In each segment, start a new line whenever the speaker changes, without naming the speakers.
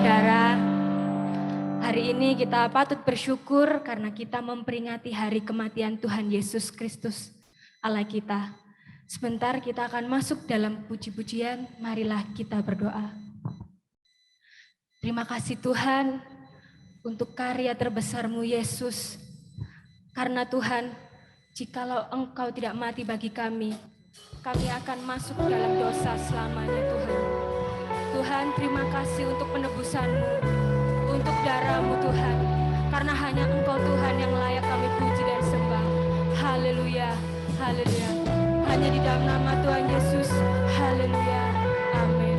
saudara, hari ini kita patut bersyukur karena kita memperingati hari kematian Tuhan Yesus Kristus, Allah kita. Sebentar kita akan masuk dalam puji-pujian, marilah kita berdoa. Terima kasih Tuhan untuk karya terbesar-Mu Yesus. Karena Tuhan, jikalau Engkau tidak mati bagi kami akan masuk dalam dosa selamanya Tuhan. Tuhan, terima kasih untuk penebusan-Mu, untuk darah-Mu Tuhan. Karena hanya Engkau Tuhan yang layak kami puji dan sembah. Haleluya, haleluya. Hanya di dalam nama Tuhan Yesus, haleluya, amin.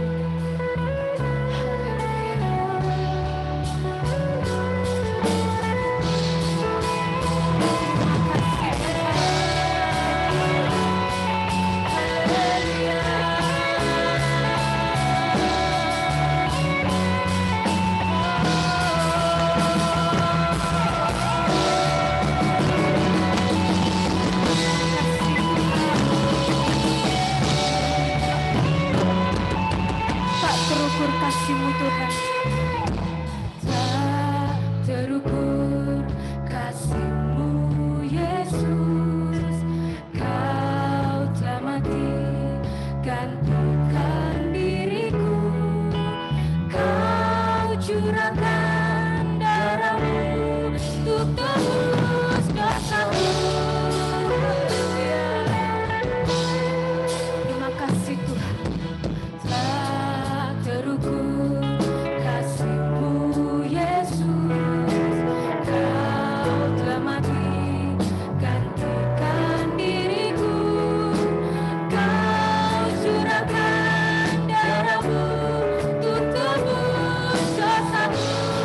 Kasih-Mu Tuhan, tak terukur kasih-Mu Yesus, Kau telah mati gantikan diriku, Kau curahkan darah-Mu untuk tebus dosaku. Terima kasih Tuhan, tak terukur kasih-Mu Yesus, Kau telah mati gantikan diriku, Kau curahkan darah-Mu untuk tebus dosaku.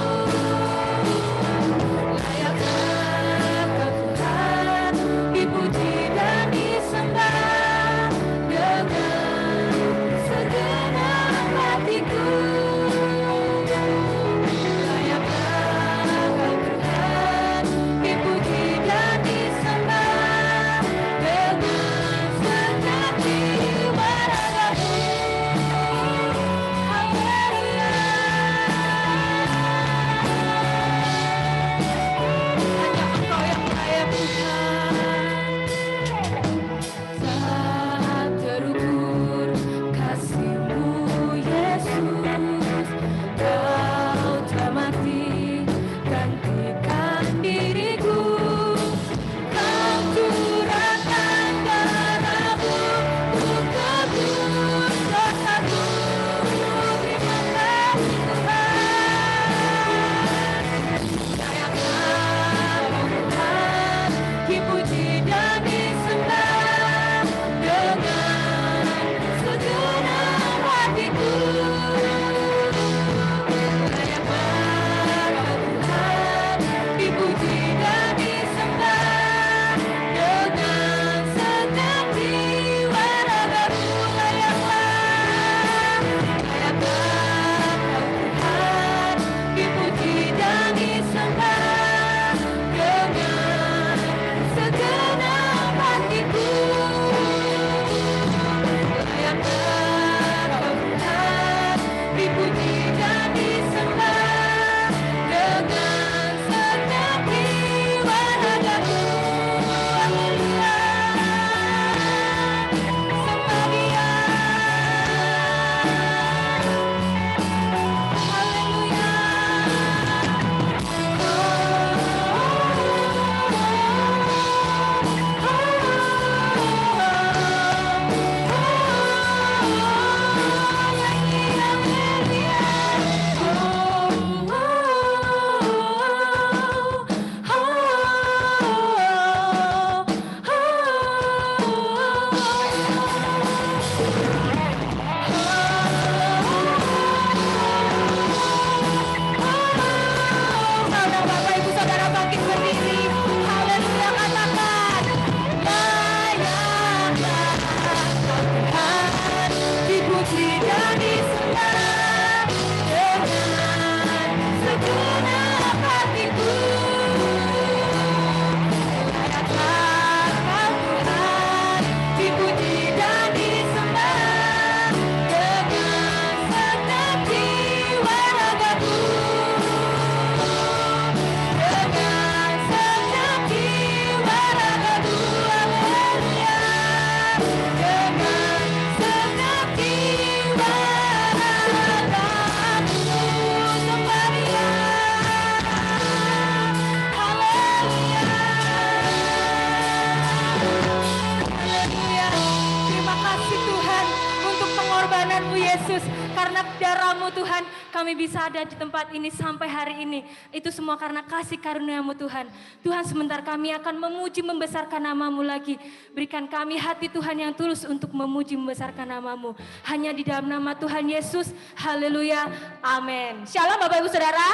karena darah-Mu Tuhan, kami bisa ada di tempat ini sampai hari ini. Itu semua karena kasih karunia-Mu Tuhan. Tuhan, sebentar kami akan memuji membesarkan nama-Mu lagi. Berikan kami hati Tuhan yang tulus untuk memuji membesarkan nama-Mu. Hanya di dalam nama Tuhan Yesus. Haleluya. Amin. Shalom Bapak Ibu Saudara.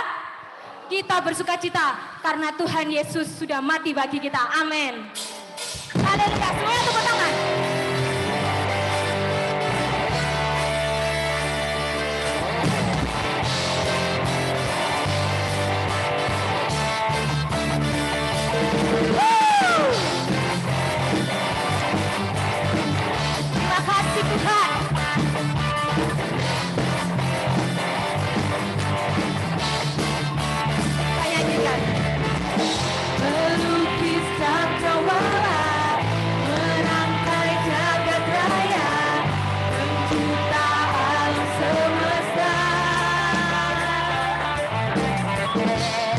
Kita bersuka cita karena Tuhan Yesus sudah mati bagi kita. Amin. Haleluya. Semuanya tepuk tangan. Terima kasih Tuhan. Kita nyanyikan. Melukis cakrawala, merangkai jagat raya, mencipta alam semesta.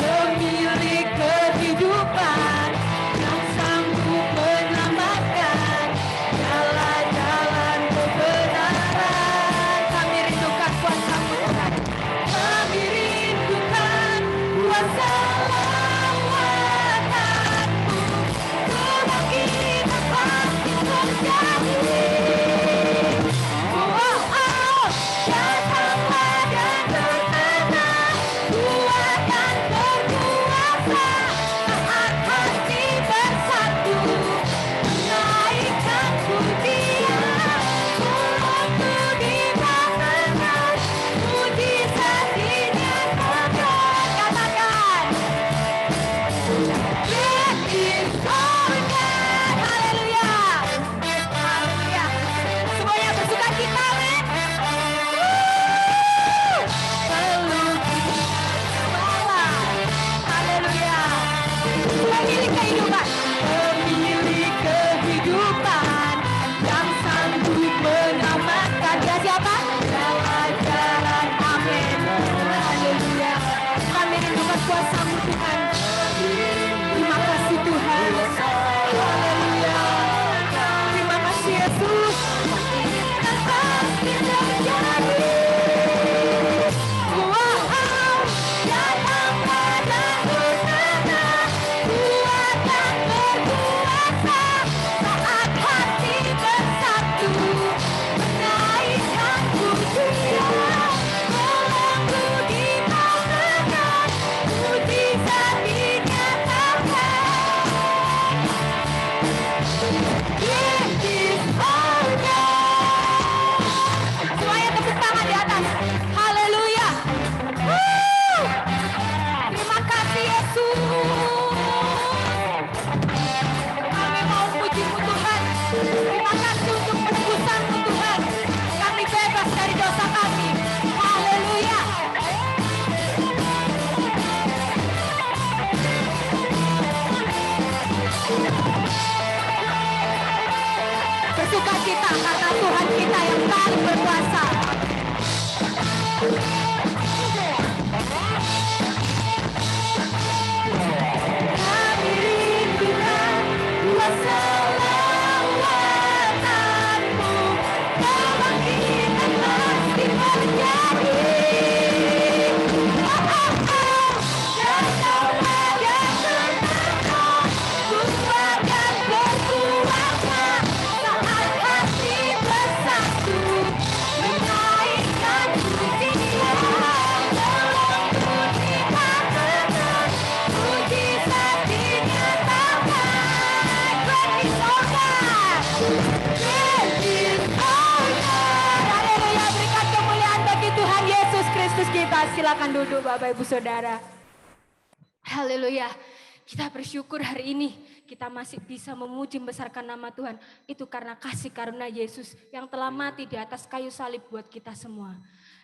Pemilik kehidupan yang sanggup menyelamatkan jalan-jalan kebenaran. Kami rindukan kuasa-Mu Tuhan. Kami rindukan kuasa lawatan-Mu. Kebangkitan pasti terjadi. Datanglah dan berkenan, kuat dan berkuasa, saat hati bersatu, menaikkan pujian. Mulutku dibakarkan, mujizat dinyatakan. Katakan, Great is our God. Haleluya. Haleluya. Semuanya bersuka cita, men. Haleluya. Pemilik kehidupan. Pemilik kehidupan yang sanggup menyelamatkan. Dia siapa? Jalan-jalan. Amin. Haleluya. Kami rindukan kuasa-Mu Tuhan. Terima kasih Tuhan. Haleluya. Terima kasih Yesus. Dan pasti terjadi. Wow, datanglah dan berkenan, kuat dan berkuasa, saat hati bersatu, menaikkan pujian. Mulutku dibakarkan, mujizat dinyatakan. Great is our God. Semuanya tepuk tangan di atas. Haleluya. Terima kasih Yesus. Kami mau puji-Mu Tuhan. Terima kasih untuk penebusan-Mu Tuhan. Kami bebas dari dosa kami. Haleluya. Bersuka cita karena Tuhan kita yang paling berkuasa. Kami rindukan kuasa lawatan-Mu. Kebangkitan pasti terjadi. Datanglah dan berkenan, kuat dan berkuasa, saat hati bersatu, menaikkan pujian. Mulutku dibakarkan, mujizat dinyatakan. Great is our God. Great is our God. Haleluya. Berikan kemuliaan bagi Tuhan Yesus Kristus kita. Silakan duduk Bapak Ibu Saudara. Haleluya. Kita bersyukur hari ini kita masih bisa memuji membesarkan nama Tuhan. Itu karena kasih karunia Yesus yang telah mati di atas kayu salib buat kita semua.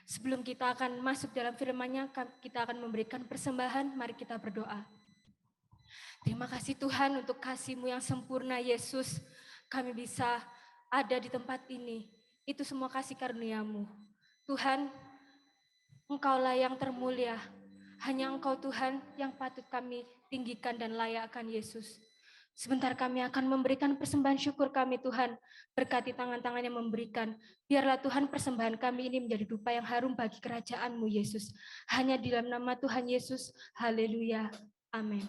Sebelum kita akan masuk dalam firman-Nya, kita akan memberikan persembahan. Mari kita berdoa. Terima kasih Tuhan untuk kasih-Mu yang sempurna Yesus. Kami bisa ada di tempat ini. Itu semua kasih karunia-Mu. Tuhan, Engkaulah yang termulia. Hanya Engkau Tuhan yang patut kami tinggikan dan layakkan Yesus. Sebentar kami akan memberikan persembahan syukur kami Tuhan. Berkati tangan-tangan yang memberikan. Biarlah Tuhan persembahan kami ini menjadi dupa yang harum bagi kerajaan-Mu Yesus. Hanya di dalam nama Tuhan Yesus. Haleluya. Amin.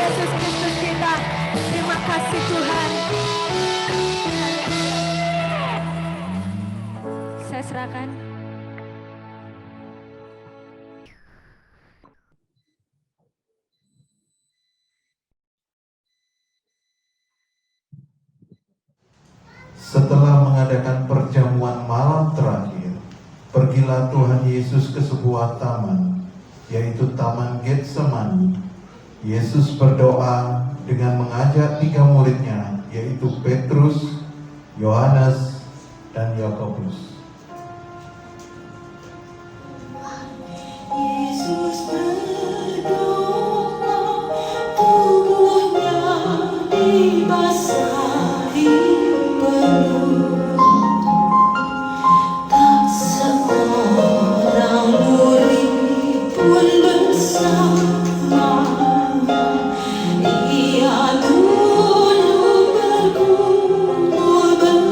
Yesus Kristus kita. Terima kasih Tuhan. Saya serahkan.
Setelah mengadakan perjamuan malam terakhir, pergilah Tuhan Yesus ke sebuah taman, yaitu Taman Getsemani. Yesus berdoa dengan mengajak 3 muridnya, yaitu Petrus, Yohanes, dan Yakobus.
Yesus berdoa, tubuhnya dibasahi penuh. Tak seorang murid pun bersama. Ia dulu bergumul berat.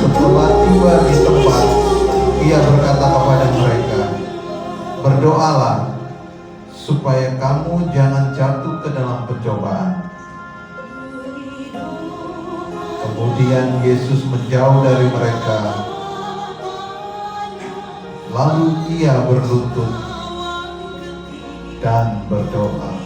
Setelah tiba di tempat, ia berkata kepada mereka, "Berdoalah supaya kamu jangan jatuh ke dalam pencobaan." Kemudian Yesus menjauh dari mereka, lalu ia berlutut dan berdoa.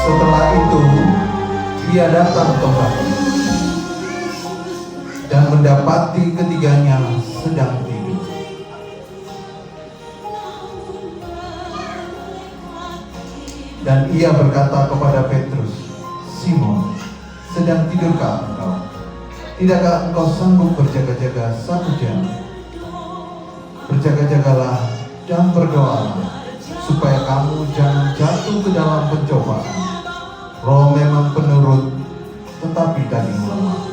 Setelah itu, ia datang kembali dan mendapati ketiganya sedang tidur. Dan ia berkata kepada Petrus, "Simon, sedang tidurkah engkau? Tidakkah engkau sanggup berjaga-jaga 1 jam? Berjaga-jagalah dan berdoalah, supaya kamu jangan jatuh ke dalam pencobaan. Roh memang penurut, tetapi daging lemah."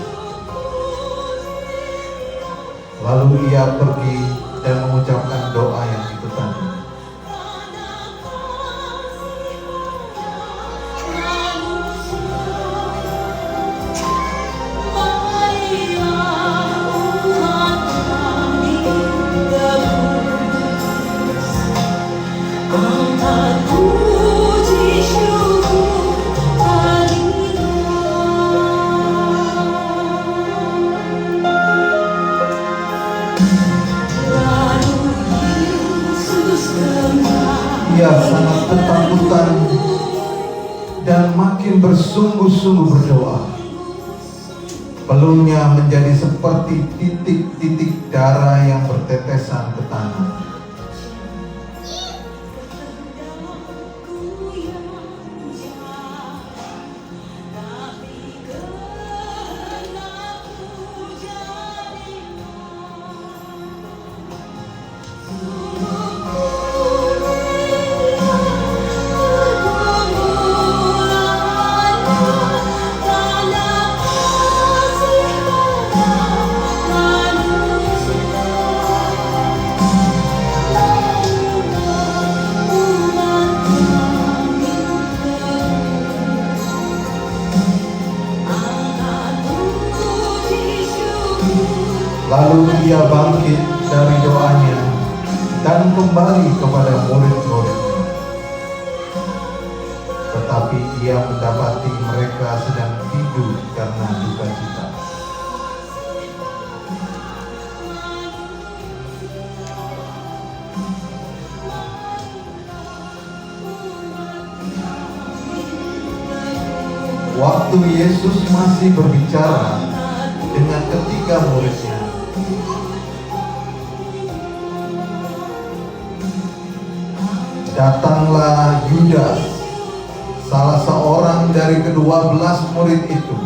Lalu ia pergi dan mengucapkan doa yang itu tadi. Ia sangat ketakutan dan makin bersungguh-sungguh berdoa. Pelungnya menjadi seperti titik-titik darah yang bertetesan ke tanah. Lalu ia bangkit dari doanya dan kembali kepada murid-muridnya. Tetapi ia mendapati mereka sedang tidur karena duka cita. Waktu Yesus masih berbicara dengan ketiga muridnya, datanglah Yudas, salah seorang dari ke-12 murid itu.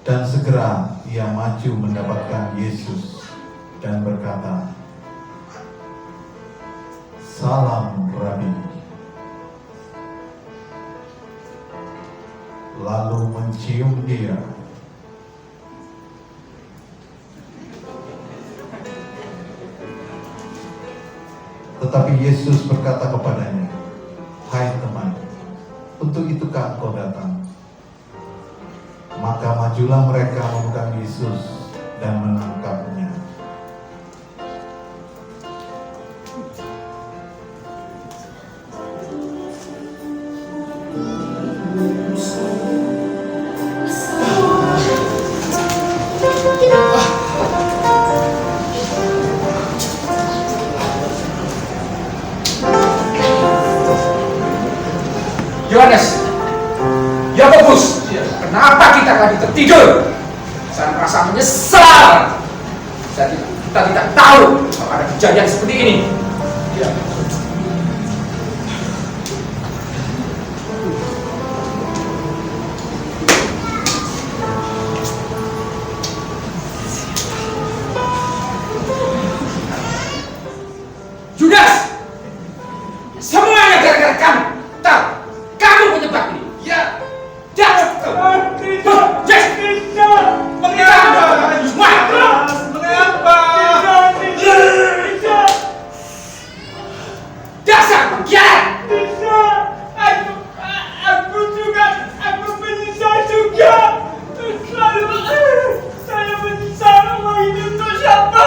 Dan segera ia maju mendapatkan Yesus dan berkata, "Salam, Rabi." Lalu mencium dia. Tetapi Yesus berkata kepadanya, "Hai teman, untuk itukah engkau datang?" Maka majulah mereka memegang Yesus dan menangkapnya.
Yohanes, Yakobus, kenapa kita tadi tertidur? Saya merasa menyesal. Kita tidak tahu bahwa ada kejadian seperti ini. Ya. Judas, semuanya gara-gara kamu. Tahu, kamu penyebab ini. Ya. Dasar pengkhianat.
Aku menyesal juga. Saya menyesal rumah ini untuk siapa?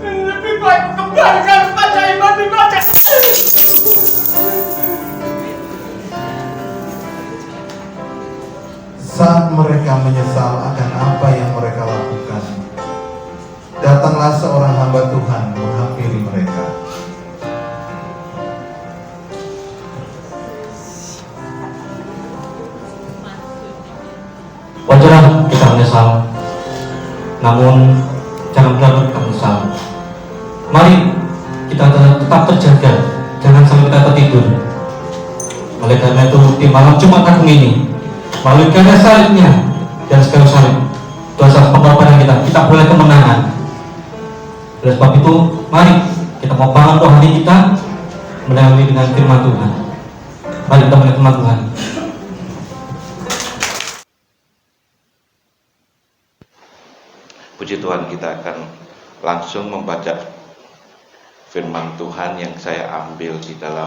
Lebih baik kembalikan pada iman ibadah.
Saat mereka menyesal akan apa yang mereka lakukan, datanglah seorang hamba Tuhan menghampiri mereka.
Wajarlah kita menyesal, namun jangan benar kita menyesal. Mari kita tetap terjaga, jangan sampai kita tertidur. Oleh karena itu di malam Jumat Agung ini, melalui karya salibnya dan segala salib, dosa pengorbanan kita boleh kemenangan. Oleh sebab itu, mari kita mau bangun rohani kita melalui dengan firman Tuhan. Mari kita melihat firman Tuhan.
Puji Tuhan, kita akan langsung membaca firman Tuhan yang saya ambil di dalam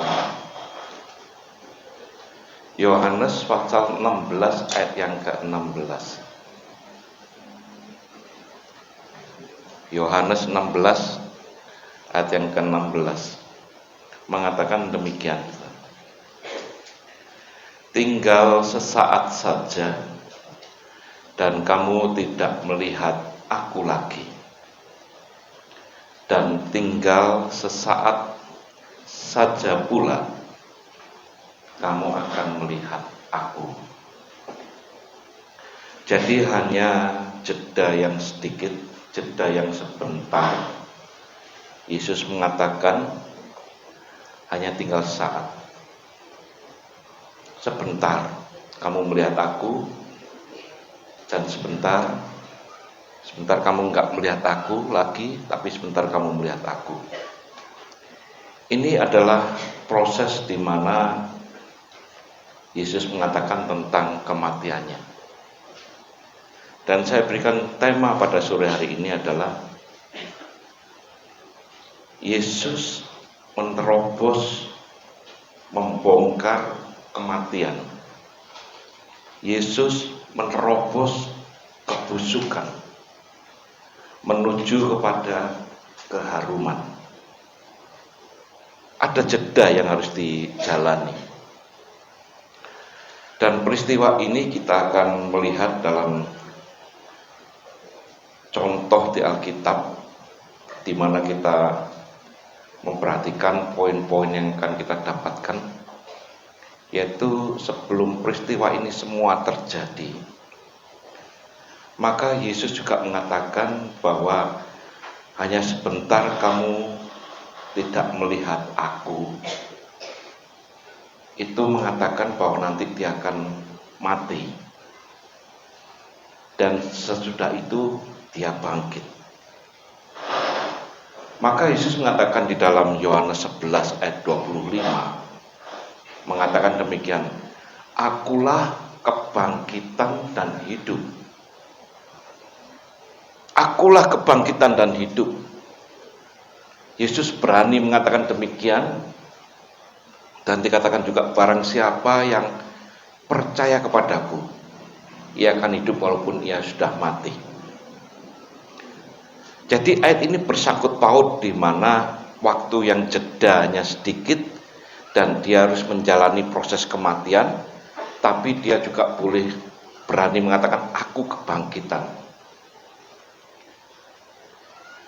Yohanes pasal 16 ayat yang ke-16. Yohanes 16 ayat yang ke-16 mengatakan demikian. Tinggal sesaat saja dan kamu tidak melihat aku lagi. Dan tinggal sesaat saja pula kamu akan melihat aku. Jadi hanya jeda yang sedikit, jeda yang sebentar. Yesus mengatakan hanya tinggal saat. Sebentar kamu melihat aku, dan sebentar kamu enggak melihat aku lagi, tapi sebentar kamu melihat aku. Ini adalah proses di mana Yesus mengatakan tentang kematiannya. Dan saya berikan tema pada sore hari ini adalah Yesus menerobos, membongkar kematian. Yesus menerobos kebusukan menuju kepada keharuman. Ada jeda yang harus dijalani. Dan peristiwa ini kita akan melihat dalam contoh di Alkitab, di mana kita memperhatikan poin-poin yang akan kita dapatkan, yaitu sebelum peristiwa ini semua terjadi, maka Yesus juga mengatakan bahwa hanya sebentar kamu tidak melihat aku. Itu mengatakan bahwa nanti dia akan mati, dan sesudah itu dia bangkit. Maka Yesus mengatakan di dalam Yohanes 11 ayat 25, mengatakan demikian, akulah kebangkitan dan hidup. Akulah kebangkitan dan hidup. Yesus berani mengatakan demikian, dan dikatakan juga barang siapa yang percaya kepadaku, ia akan hidup walaupun ia sudah mati. Jadi ayat ini bersangkut paut di mana waktu yang jedanya sedikit dan dia harus menjalani proses kematian, tapi dia juga boleh berani mengatakan aku kebangkitan.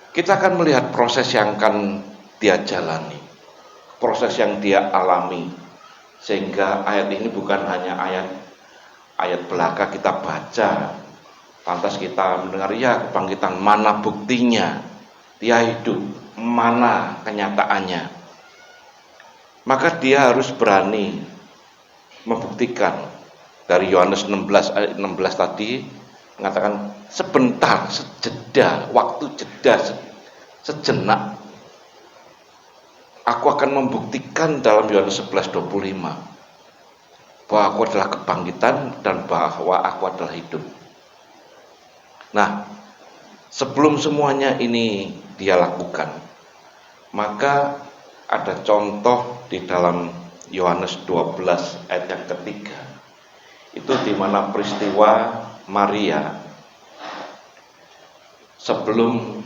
Kita akan melihat proses yang akan dia jalani, proses yang dia alami, sehingga ayat ini bukan hanya ayat belaka kita baca, lantas kita mendengar ya kebangkitan, mana buktinya dia hidup, mana kenyataannya. Maka dia harus berani membuktikan. Dari Yohanes 16 ayat 16 tadi mengatakan sebentar, sejeda, waktu jeda sejenak, aku akan membuktikan dalam Yohanes 11:25 bahwa aku adalah kebangkitan dan bahwa aku adalah hidup. Nah, sebelum semuanya ini dia lakukan, maka ada contoh di dalam Yohanes 12 ayat yang ketiga. Itu di mana peristiwa Maria sebelum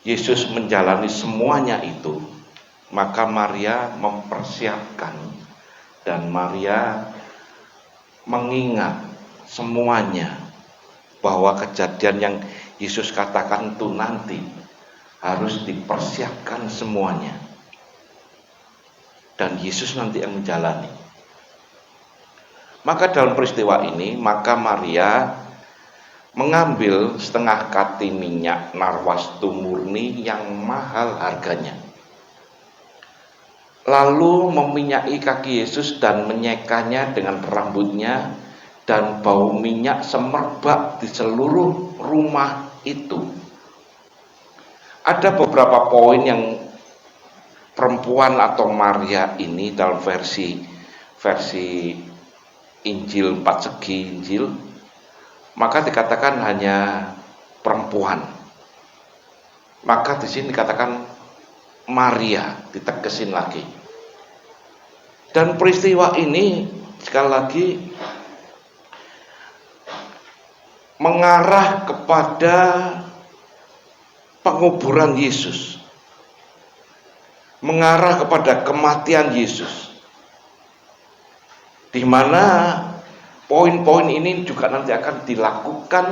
Yesus menjalani semuanya itu, maka Maria mempersiapkan dan Maria mengingat semuanya, bahwa kejadian yang Yesus katakan itu nanti harus dipersiapkan semuanya, dan Yesus nanti yang menjalani. Maka dalam peristiwa ini, maka Maria mengambil setengah kati minyak narwastu murni yang mahal harganya, lalu meminyaki kaki Yesus dan menyekanya dengan rambutnya, dan bau minyak semerbak di seluruh rumah itu. Ada beberapa poin yang perempuan atau Maria ini dalam versi Injil 4 segi Injil, maka dikatakan hanya perempuan. Maka di sini dikatakan Maria, ditegesin lagi. Dan peristiwa ini sekali lagi mengarah kepada penguburan Yesus, mengarah kepada kematian Yesus, di mana poin-poin ini juga nanti akan dilakukan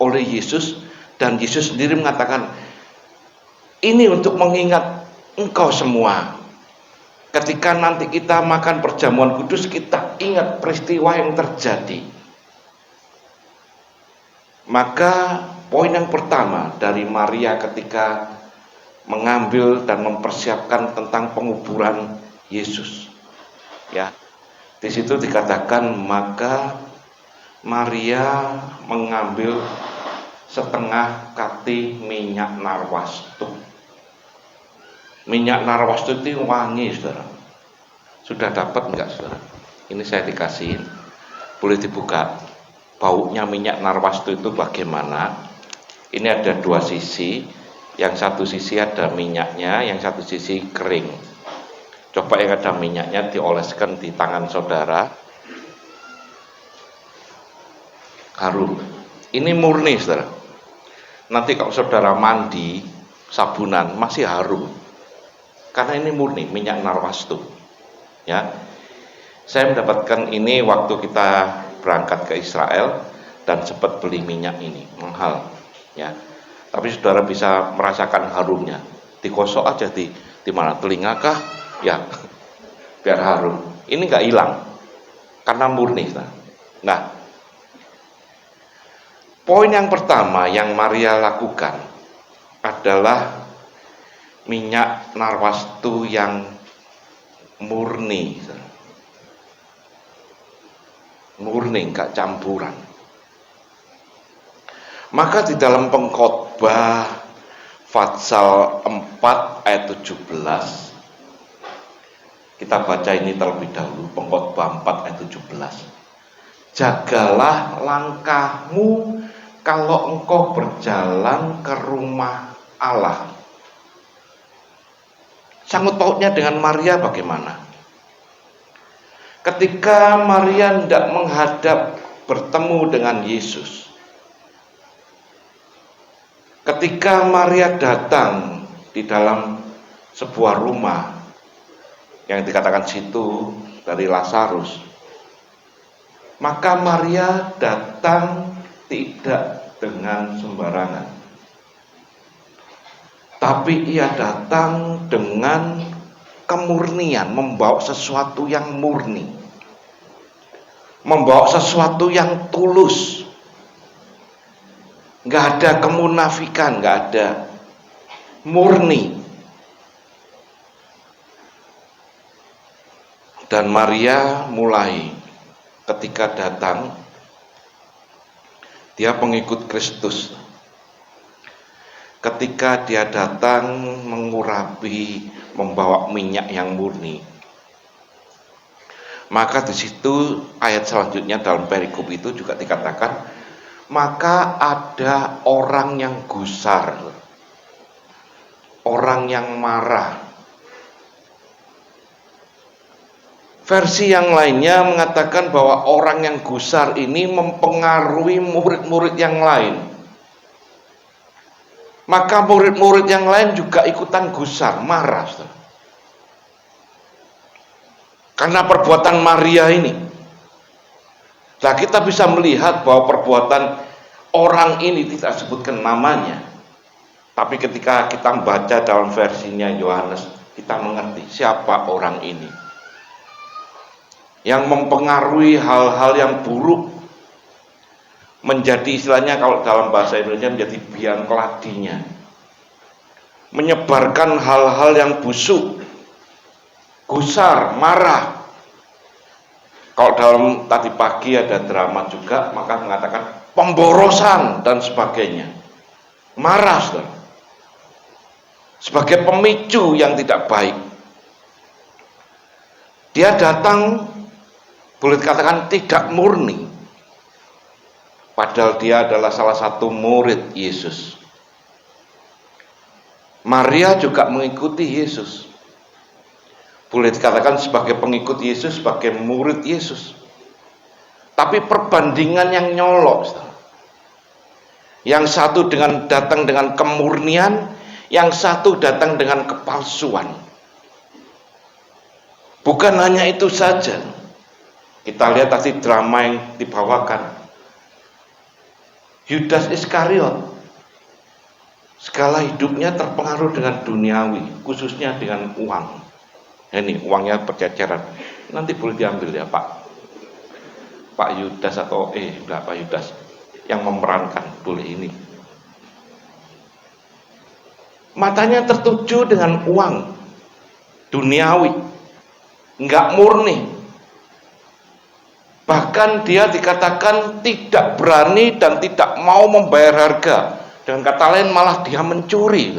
oleh Yesus, dan Yesus sendiri mengatakan ini untuk mengingat engkau semua. Ketika nanti kita makan perjamuan kudus, kita ingat peristiwa yang terjadi. Maka poin yang pertama dari Maria ketika mengambil dan mempersiapkan tentang penguburan Yesus, ya, di situ dikatakan maka Maria mengambil setengah kati minyak narwastu. Minyak narwastu itu wangi, saudara. Sudah dapat enggak, saudara? Ini saya dikasihin, boleh dibuka. Baunya minyak narwastu itu bagaimana? Ini ada dua sisi. Yang satu sisi ada minyaknya, yang satu sisi kering. Coba yang ada minyaknya dioleskan di tangan saudara. Harum. Ini murni, saudara. Nanti kalau saudara mandi sabunan masih harum. Karena ini murni minyak narwastu. Ya. Saya mendapatkan ini waktu kita berangkat ke Israel dan sempat beli minyak ini, mahal. Ya. Tapi saudara bisa merasakan harumnya. Digosok aja di mana, telinga kah? Ya, biar harum. Ini nggak hilang karena murni. Nah, poin yang pertama yang Maria lakukan adalah minyak narwastu yang murni, nggak campuran. Maka di dalam Pengkhotbah Fatsal 4 ayat 17, kita baca ini terlebih dahulu, Pengkhotbah 4 ayat 17. Jagalah langkahmu kalau engkau berjalan ke rumah Allah. Sangkut pautnya dengan Maria bagaimana? Ketika Maria hendak menghadap bertemu dengan Yesus, ketika Maria datang di dalam sebuah rumah yang dikatakan situ dari Lazarus, maka Maria datang tidak dengan sembarangan, tapi ia datang dengan kemurnian, membawa sesuatu yang murni, membawa sesuatu yang tulus. Nggak ada kemunafikan, nggak ada, murni. Dan Maria mulai ketika datang, dia pengikut Kristus. Ketika dia datang mengurapi, membawa minyak yang murni, maka di situ ayat selanjutnya dalam perikop itu juga dikatakan, maka ada orang yang gusar, orang yang marah. Versi yang lainnya mengatakan bahwa orang yang gusar ini mempengaruhi murid-murid yang lain. Maka murid-murid yang lain juga ikutan gusar, marah. Karena perbuatan Maria ini. Nah, kita bisa melihat bahwa perbuatan orang ini tidak sebutkan namanya. Tapi ketika kita membaca dalam versinya Yohanes, kita mengerti siapa orang ini. Yang mempengaruhi hal-hal yang buruk menjadi, istilahnya kalau dalam bahasa Indonesia, menjadi biang keladinya. Menyebarkan hal-hal yang busuk, gusar, marah. Kalau dalam tadi pagi ada drama juga, maka mengatakan pemborosan dan sebagainya. Marah, saudara. Sebagai pemicu yang tidak baik. Dia datang, boleh dikatakan tidak murni. Padahal dia adalah salah satu murid Yesus. Maria juga mengikuti Yesus. Boleh dikatakan sebagai pengikut Yesus, sebagai murid Yesus. Tapi perbandingan yang nyolok. Yang satu datang dengan kemurnian, yang satu datang dengan kepalsuan. Bukan hanya itu saja. Kita lihat tadi drama yang dibawakan. Yudas Iskariot, segala hidupnya terpengaruh dengan duniawi, khususnya dengan uang. Ini uangnya berceceran. Nanti boleh diambil ya Pak Yudas atau enggak Pak Yudas yang memerankan, boleh ini. Matanya tertuju dengan uang, duniawi, enggak murni. Bahkan dia dikatakan tidak berani dan tidak mau membayar harga. Dengan kata lain malah dia mencuri.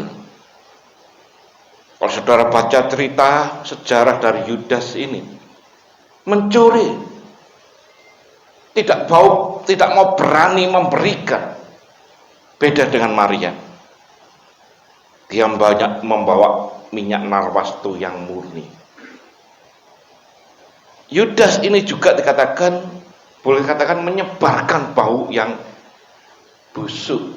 Kalau saudara baca cerita sejarah dari Yudas ini, mencuri, tidak mau berani memberikan. Beda dengan Maria. Dia banyak membawa minyak narwastu yang murni. Yudas ini juga dikatakan, boleh katakan menyebarkan bau yang busuk.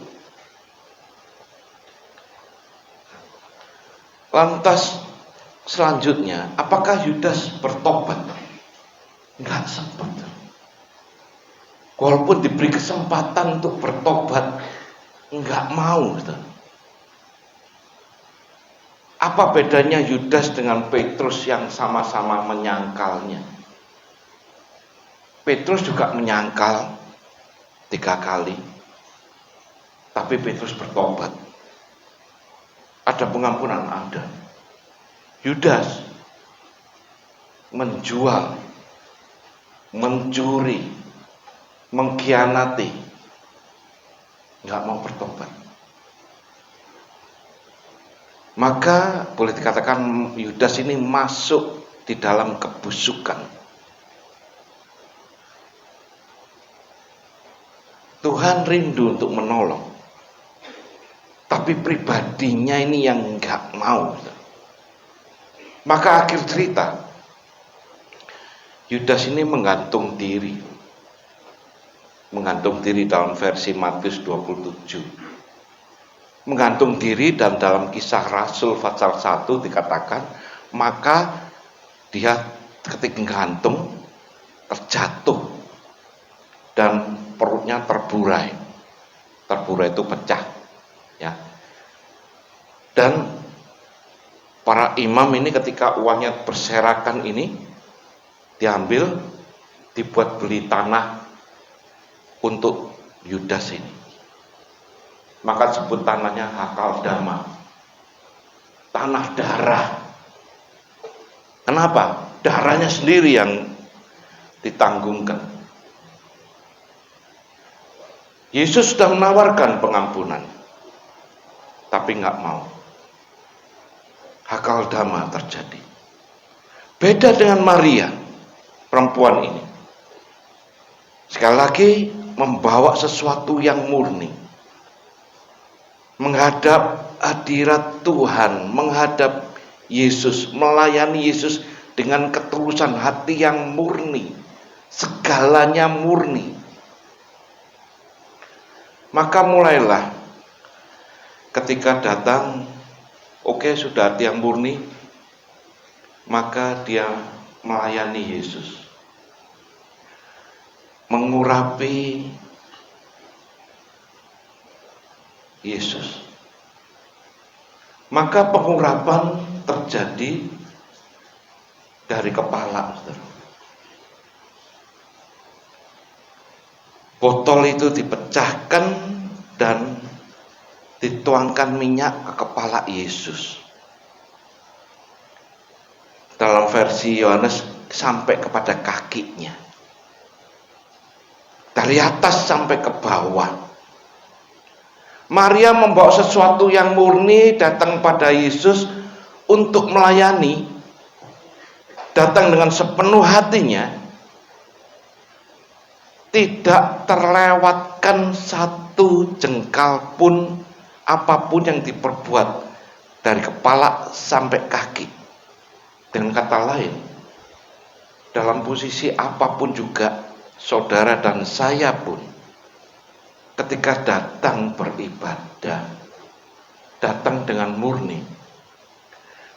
Lantas selanjutnya, apakah Yudas bertobat? Enggak sempat. Walaupun diberi kesempatan untuk bertobat, enggak mau. Apa bedanya Yudas dengan Petrus yang sama-sama menyangkalnya? Petrus juga menyangkal 3 kali, tapi Petrus bertobat. Ada pengampunan, ada. Yudas menjual, mencuri, mengkhianati, nggak mau bertobat. Maka boleh dikatakan Yudas ini masuk di dalam kebusukan. Tuhan rindu untuk menolong, tapi pribadinya ini yang nggak mau. Maka akhir cerita, Yudas ini menggantung diri. Menggantung diri dalam versi Matius 27. Menggantung diri, dan dalam Kisah Rasul pasal 1 dikatakan, maka dia ketika gantung terjatuh dan perutnya terburai. Terburai itu pecah, ya. Dan para imam ini ketika uangnya berserakan ini diambil, dibuat beli tanah untuk Yudas ini. Maka sebut tanahnya Hakaldama, tanah darah. Kenapa? Darahnya sendiri yang ditanggungkan. Yesus sudah menawarkan pengampunan, tapi nggak mau. Hakaldama terjadi. Beda dengan Maria, perempuan ini. Sekali lagi membawa sesuatu yang murni. Menghadap hadirat Tuhan, menghadap Yesus, melayani Yesus dengan ketulusan hati yang murni. Segalanya murni. Maka mulailah ketika datang, oke, sudah hati yang murni, maka dia melayani Yesus, mengurapi Yesus. Maka pengurapan terjadi dari kepala. Botol itu dipecahkan dan dituangkan minyak ke kepala Yesus. Dalam versi Yohanes sampai kepada kakinya. Dari atas sampai ke bawah. Maria membawa sesuatu yang murni datang pada Yesus untuk melayani. Datang dengan sepenuh hatinya. Tidak terlewatkan satu jengkal pun apapun yang diperbuat dari kepala sampai kaki. Dengan kata lain, dalam posisi apapun juga, saudara dan saya pun ketika datang beribadah, datang dengan murni,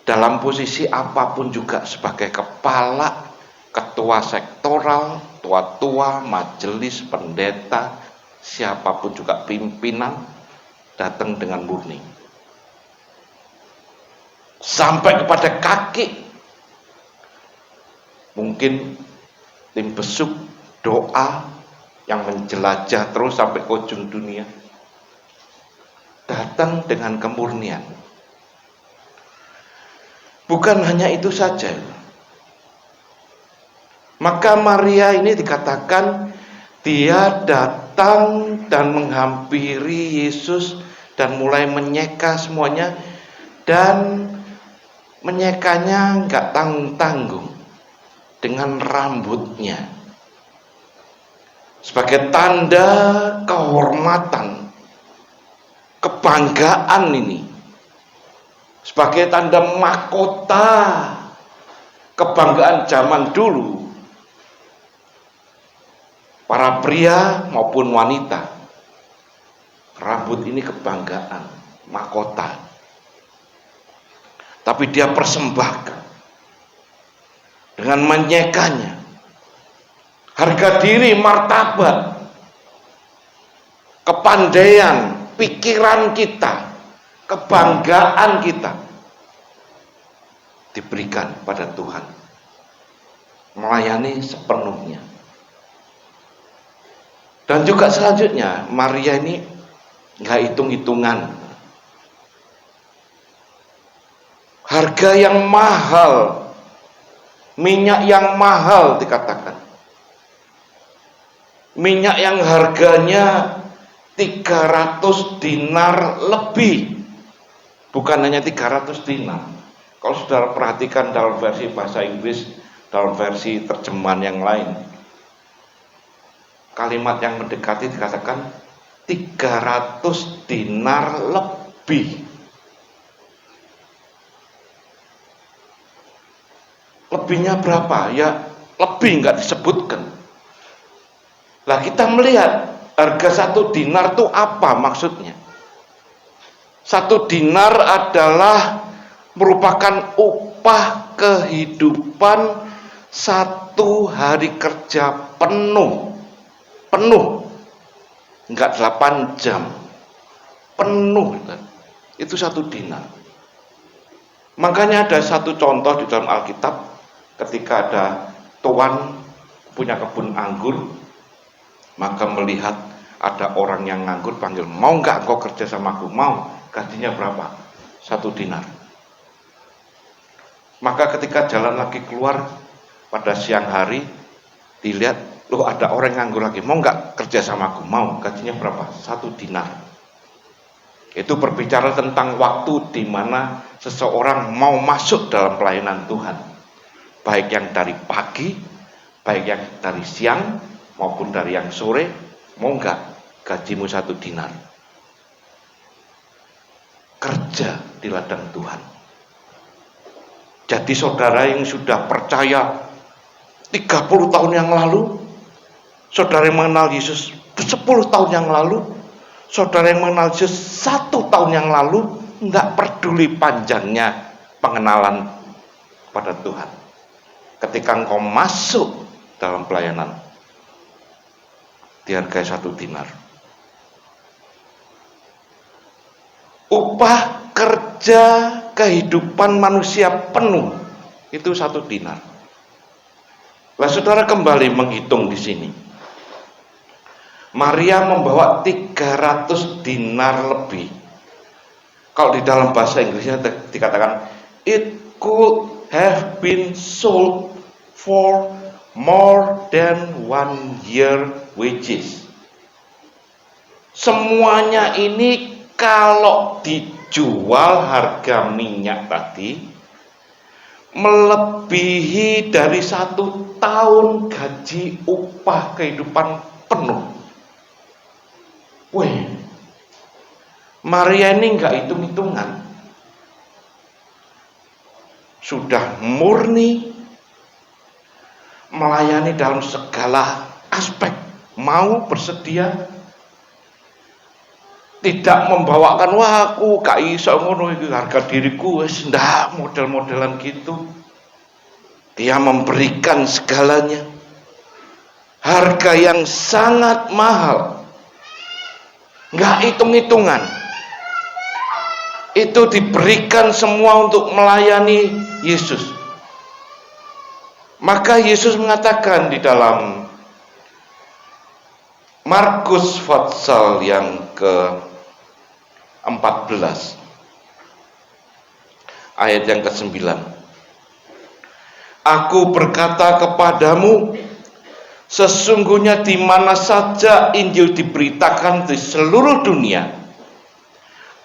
dalam posisi apapun juga sebagai kepala, ketua sektoral, tua-tua, majelis, pendeta, siapapun juga pimpinan, datang dengan murni. Sampai kepada kaki. Mungkin tim besuk doa yang menjelajah terus sampai ke ujung dunia. Datang dengan kemurnian. Bukan hanya itu saja. Maka Maria ini dikatakan dia datang dan menghampiri Yesus dan mulai menyeka semuanya, dan menyekanya nggak tanggung-tanggung dengan rambutnya sebagai tanda kehormatan, kebanggaan ini sebagai tanda mahkota kebanggaan zaman dulu. Para pria maupun wanita, rambut ini kebanggaan, mahkota. Tapi dia persembahkan dengan menyekanya. Harga diri, martabat, kepandaian, pikiran kita, kebanggaan kita diberikan pada Tuhan. Melayani sepenuhnya. Dan juga selanjutnya, Maria ini nggak hitung-hitungan. Harga yang mahal, minyak yang mahal dikatakan. Minyak yang harganya 300 dinar lebih. Bukan hanya 300 dinar. Kalau saudara perhatikan dalam versi bahasa Inggris, dalam versi terjemahan yang lain, kalimat yang mendekati dikatakan 300 dinar lebih. Lebihnya berapa? Ya lebih, nggak disebutkan. Lah kita melihat harga 1 dinar itu apa maksudnya? 1 dinar adalah merupakan upah kehidupan 1 hari kerja penuh. Enggak 8 jam, penuh. Itu 1 dinar. Makanya ada satu contoh di dalam Alkitab, ketika ada tuan punya kebun anggur, maka melihat ada orang yang nganggur, panggil, mau nggak engkau kerja sama aku? Mau. Gajinya berapa? 1 dinar. Maka ketika jalan lagi keluar pada siang hari, dilihat, loh ada orang nganggur lagi, mau nggak kerja sama aku? Mau. Gajinya berapa? 1 dinar. Itu berbicara tentang waktu di mana seseorang mau masuk dalam pelayanan Tuhan, baik yang dari pagi, baik yang dari siang, maupun dari yang sore. Mau nggak gajimu 1 dinar? Kerja di ladang Tuhan. Jadi saudara yang sudah percaya 30 tahun yang lalu, saudara yang mengenal Yesus 10 tahun yang lalu, saudara yang mengenal Yesus 1 tahun yang lalu, enggak peduli panjangnya pengenalan pada Tuhan. Ketika engkau masuk dalam pelayanan, dihargai 1 dinar. Upah kerja kehidupan manusia penuh itu 1 dinar. Lah saudara kembali menghitung di sini. Maria membawa 300 dinar lebih. Kalau di dalam bahasa Inggrisnya dikatakan, it could have been sold for more than 1 year wages. Semuanya ini kalau dijual harga minyak tadi melebihi dari 1 tahun gaji upah kehidupan penuh. Wih, Maria ini nggak hitung-hitungan, sudah murni melayani dalam segala aspek, mau bersedia, tidak membawakan wah aku gak iso ngono iki harga diriku wis ndak model-modelan gitu. Dia memberikan segalanya, harga yang sangat mahal, nggak hitung-hitungan. Itu diberikan semua untuk melayani Yesus. Maka Yesus mengatakan di dalam Markus pasal yang ke-14 ayat yang ke-9. Aku berkata kepadamu, sesungguhnya di mana saja Injil diberitakan di seluruh dunia,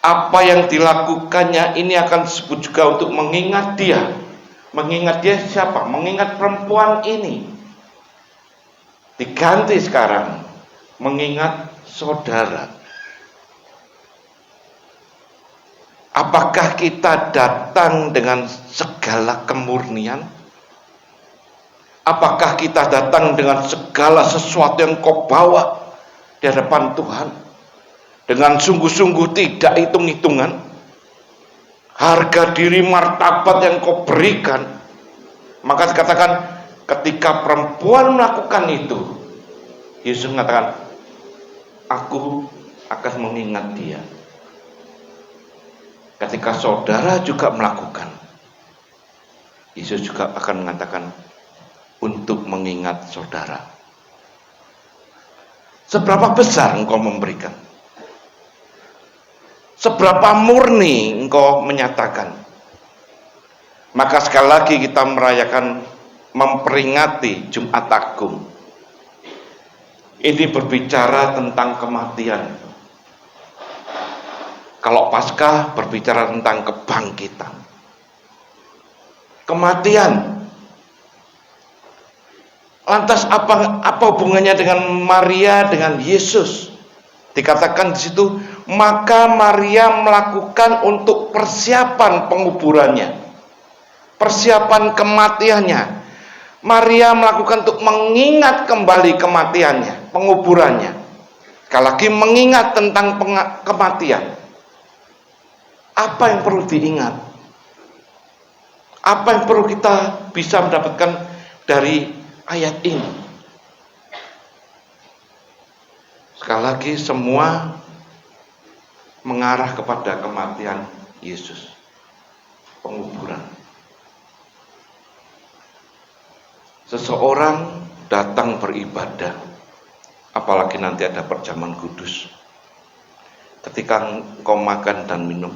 apa yang dilakukannya ini akan disebut juga untuk mengingat dia. Mengingat dia siapa? Mengingat perempuan ini. Diganti sekarang, mengingat saudara. Apakah kita datang dengan segala kemurnian? Apakah kita datang dengan segala sesuatu yang kau bawa di hadapan Tuhan? Dengan sungguh-sungguh tidak hitung-hitungan? Harga diri martabat yang kau berikan. Maka dikatakan ketika perempuan melakukan itu, Yesus mengatakan, aku akan mengingat dia. Ketika saudara juga melakukan, Yesus juga akan mengatakan untuk mengingat saudara. Seberapa besar engkau memberikan? Seberapa murni engkau menyatakan? Maka sekali lagi kita merayakan, memperingati Jumat Agung. Ini berbicara tentang kematian. Kalau Paskah berbicara tentang kebangkitan. Kematian. Lantas apa hubungannya dengan Maria dengan Yesus? Dikatakan di situ, maka Maria melakukan untuk persiapan penguburannya, persiapan kematiannya. Maria melakukan untuk mengingat kembali kematiannya, penguburannya. Sekali lagi mengingat tentang kematian. Apa yang perlu diingat? Apa yang perlu kita bisa mendapatkan dari ayat ini? Sekali lagi semua mengarah kepada kematian Yesus, penguburan. Seseorang datang beribadah, apalagi nanti ada perjamuan kudus. Ketika engkau makan dan minum,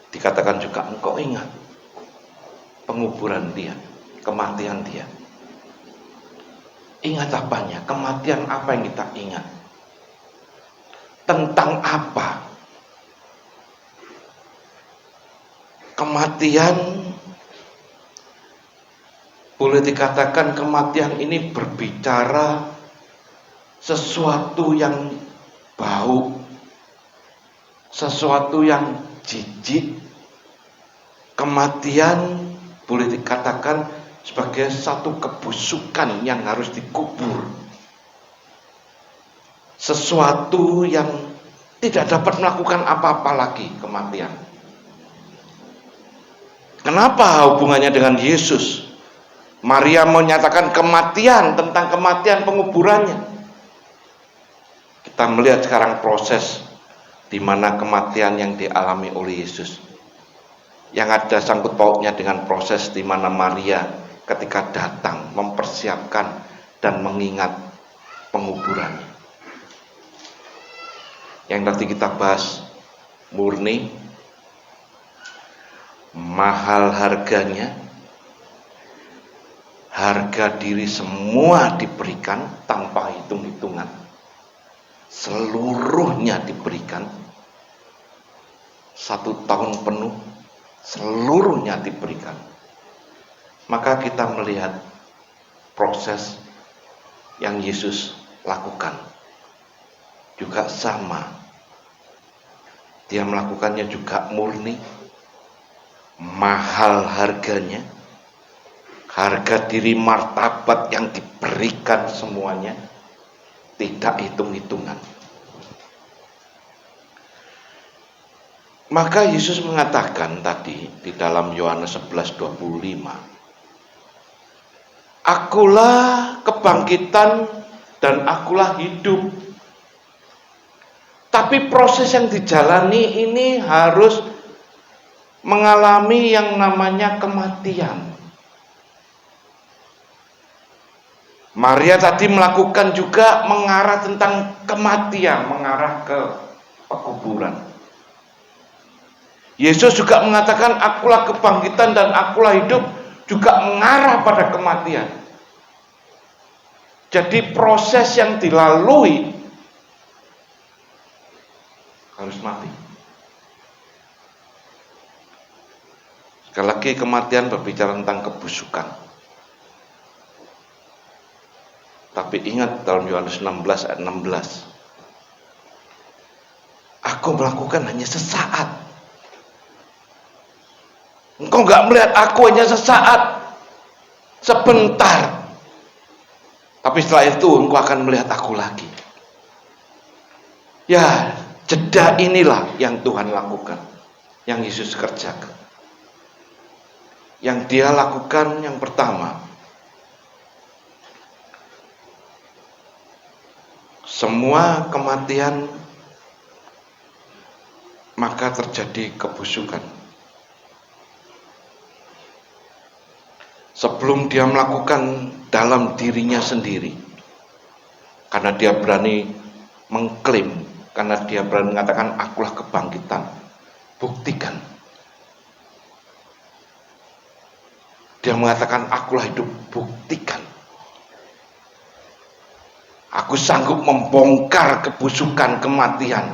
dikatakan juga engkau ingat penguburan dia, kematian dia. Ingat apanya? Kematian apa yang kita ingat? Tentang apa? Kematian, boleh dikatakan kematian ini berbicara sesuatu yang bau, sesuatu yang jijik. Kematian boleh dikatakan sebagai satu kebusukan yang harus dikubur. Sesuatu yang tidak dapat melakukan apa-apa lagi, kematian. Kenapa hubungannya dengan Yesus? Maria menyatakan kematian, tentang kematian penguburannya. Kita melihat sekarang proses di mana kematian yang dialami oleh Yesus, yang ada sangkut pautnya dengan proses di mana Maria ketika datang mempersiapkan dan mengingat penguburannya. Yang nanti kita bahas murni, mahal harganya, harga diri semua diberikan tanpa hitung-hitungan, seluruhnya diberikan, 1 tahun penuh seluruhnya diberikan. Maka kita melihat proses yang Yesus lakukan juga sama. Dia melakukannya juga murni, mahal harganya, harga diri martabat yang diberikan semuanya, tidak hitung-hitungan. Maka Yesus mengatakan tadi di dalam Yohanes 11:25, akulah kebangkitan dan akulah hidup. Tapi proses yang dijalani ini harus mengalami yang namanya kematian. Maria tadi melakukan juga mengarah tentang kematian, mengarah ke pekuburan. Yesus juga mengatakan akulah kebangkitan dan akulah hidup, juga mengarah pada kematian. Jadi proses yang dilalui harus mati. Sekali lagi kematian berbicara tentang kebusukan. Tapi ingat dalam Yohanes 16 ayat 16, aku melakukan hanya sesaat. Engkau nggak melihat aku hanya sesaat, sebentar. Tapi setelah itu engkau akan melihat aku lagi. Ya, jeda inilah yang Tuhan lakukan, yang Yesus kerjakan. Yang dia lakukan yang pertama, semua kematian maka terjadi kebusukan. Sebelum dia melakukan dalam dirinya sendiri, karena dia berani mengklaim, karena dia berani mengatakan akulah kebangkitan, buktikan. Dia mengatakan akulah hidup, buktikan. Aku sanggup membongkar kebusukan kematian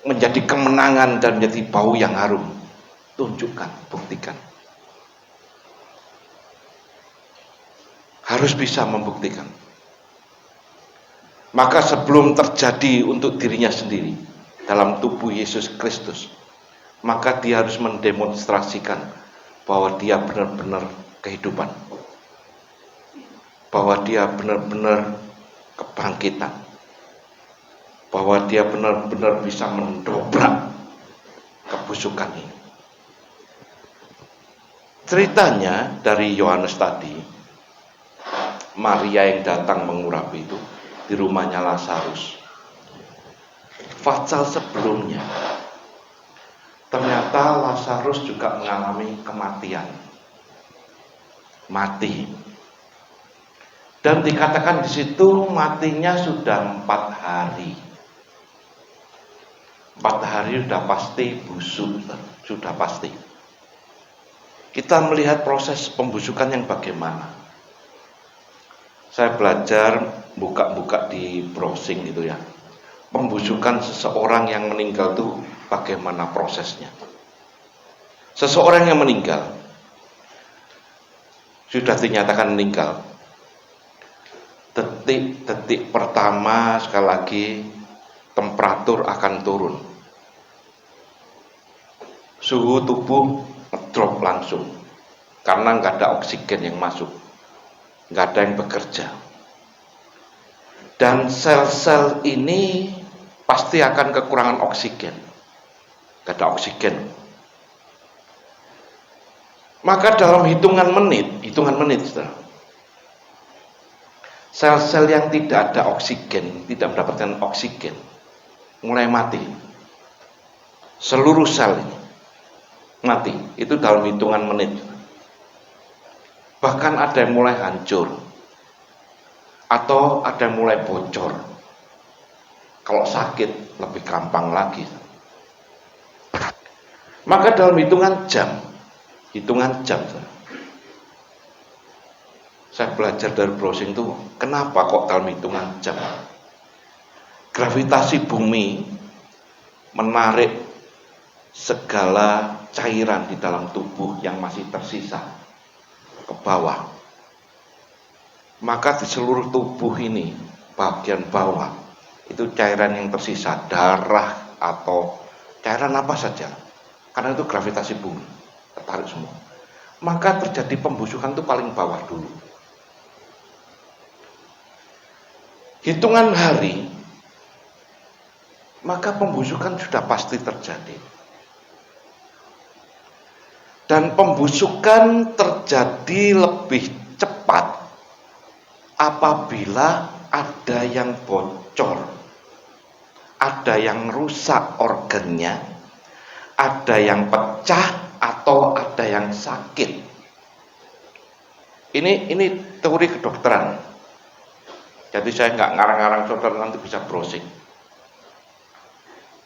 menjadi kemenangan dan menjadi bau yang harum. Tunjukkan, buktikan. Harus bisa membuktikan. Maka sebelum terjadi untuk dirinya sendiri dalam tubuh Yesus Kristus, maka dia harus mendemonstrasikan bahwa dia benar-benar kehidupan, bahwa dia benar-benar kebangkitan, bahwa dia benar-benar bisa mendobrak kebusukan ini. Ceritanya dari Yohanes tadi, Maria yang datang mengurapi itu di rumahnya Lazarus. Fatsal sebelumnya, ternyata Lazarus juga mengalami kematian, mati. Dan dikatakan di situ matinya sudah 4 hari. 4 hari sudah pasti busuk, sudah pasti. Kita melihat proses pembusukan yang bagaimana. Saya belajar buka-buka di browsing gitu ya. Pembusukan seseorang yang meninggal itu bagaimana prosesnya. Seseorang yang meninggal, sudah dinyatakan meninggal, detik-detik pertama sekali lagi temperatur akan turun. Suhu tubuh ngedrop langsung karena nggak ada oksigen yang masuk, nggak ada yang bekerja. Dan sel-sel ini pasti akan kekurangan oksigen, nggak ada oksigen. Maka dalam hitungan menit, saudara, sel-sel yang tidak ada oksigen, tidak mendapatkan oksigen, mulai mati. Seluruh sel ini mati, itu dalam hitungan menit. Bahkan ada yang mulai hancur, atau ada yang mulai bocor. Kalau sakit lebih gampang lagi. Maka dalam hitungan jam, saya belajar dari browsing itu, kenapa kok dalam hitungan jam? Gravitasi bumi menarik segala cairan di dalam tubuh yang masih tersisa ke bawah. Maka di seluruh tubuh ini, bagian bawah, itu cairan yang tersisa, darah atau cairan apa saja, karena itu gravitasi bumi tertarik semua. Maka terjadi pembusukan itu paling bawah dulu. Hitungan hari, maka pembusukan sudah pasti terjadi. Dan pembusukan terjadi lebih cepat apabila ada yang bocor, ada yang rusak organnya, ada yang pecah, atau ada yang sakit. Ini teori kedokteran. Jadi saya nggak ngarang-ngarang, saudara nanti bisa browsing.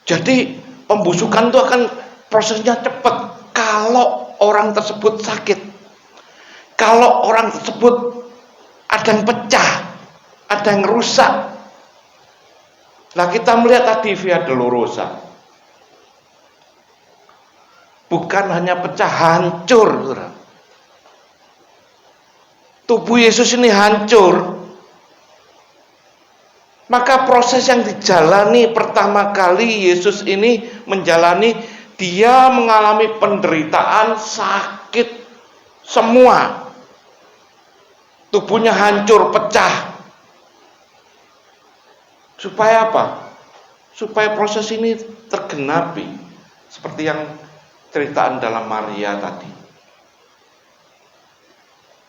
Jadi pembusukan itu akan prosesnya cepat kalau orang tersebut sakit, kalau orang tersebut ada yang pecah, ada yang rusak. Nah, kita melihat tadi Via Dolorosa, bukan hanya pecah, hancur. Tubuh Yesus ini hancur. Maka proses yang dijalani pertama kali Yesus ini menjalani Dia mengalami penderitaan, sakit, semua. Tubuhnya hancur, pecah. Supaya apa? Supaya proses ini tergenapi. Seperti yang ceritaan dalam Maria tadi.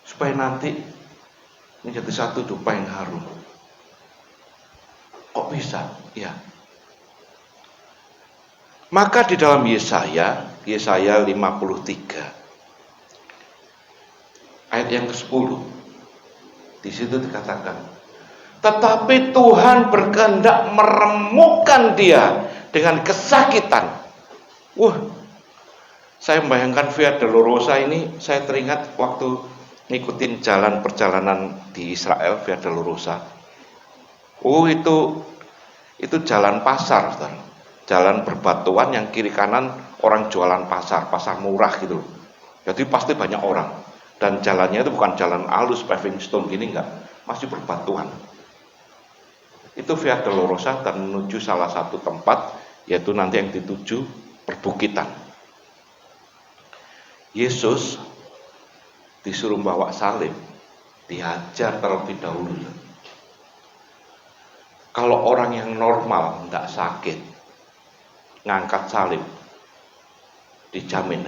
Supaya nanti menjadi satu dupa yang harum. Kok bisa? Ya. Maka di dalam Yesaya 53 ayat yang ke-10, di situ dikatakan, tetapi Tuhan berkehendak meremukkan dia dengan kesakitan. Saya membayangkan Via Dolorosa ini, saya teringat waktu ngikutin perjalanan di Israel, Via Dolorosa. Itu jalan pasar, saudara. Jalan berbatuan yang kiri kanan orang jualan pasar murah gitu. Jadi pasti banyak orang. Dan jalannya itu bukan jalan halus paving stone gini, enggak, masih berbatuan. Itu Via Dolorosa dan menuju salah satu tempat, yaitu nanti yang dituju perbukitan. Yesus disuruh bawa salib, dihajar terlebih dahulu. Kalau orang yang normal enggak sakit, ngangkat salib, dijamin.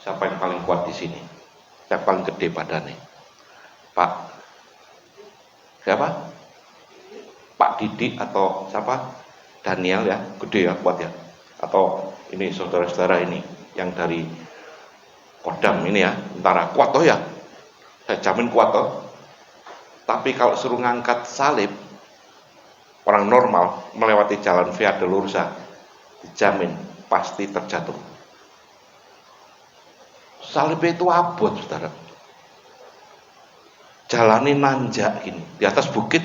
Siapa yang paling kuat di sini? Siapa paling gede badannya? Pak siapa? Pak Didi atau siapa? Daniel ya, gede ya, kuat ya. Atau ini saudara-saudara ini yang dari Kodam ini ya, tentara, kuat toh ya? Saya jamin kuat toh. Tapi kalau suruh ngangkat salib, orang normal melewati jalan Via Dolorosa, dijamin pasti terjatuh. Salib itu abot, saudara. Jalannya nanjak gini, di atas bukit.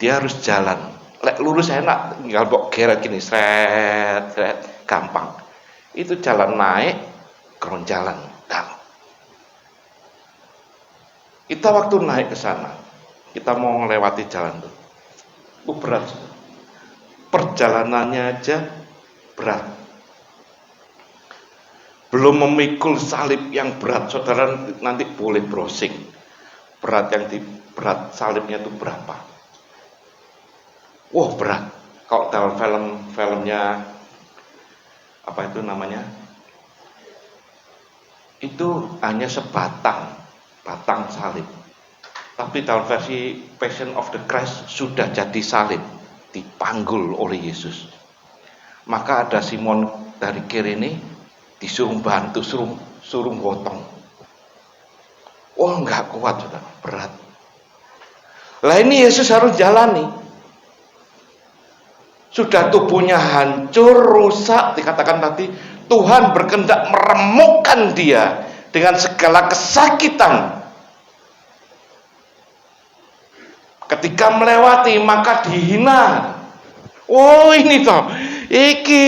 Dia harus jalan. Lek lurus enak, tinggal bok geret gini, seret, gampang. Itu jalan naik, keronjalan, Kita waktu naik ke sana, kita mau melewati jalan itu berat. Perjalanannya aja berat. Belum memikul salib yang berat, saudara nanti boleh browsing. Berat salibnya itu berapa? Berat. Kalau dalam filmnya apa itu namanya? Itu hanya batang salib. Tapi dalam versi Passion of the Christ sudah jadi salib, dipanggul oleh Yesus. Maka ada Simon dari Kirene disuruh bantu, suruh gotong. Enggak kuat, sudah berat. Lah ini Yesus harus jalani. Sudah tubuhnya hancur, rusak, dikatakan tadi Tuhan berkehendak meremukkan dia dengan segala kesakitan. Ketika melewati maka dihina. Ini toh, iki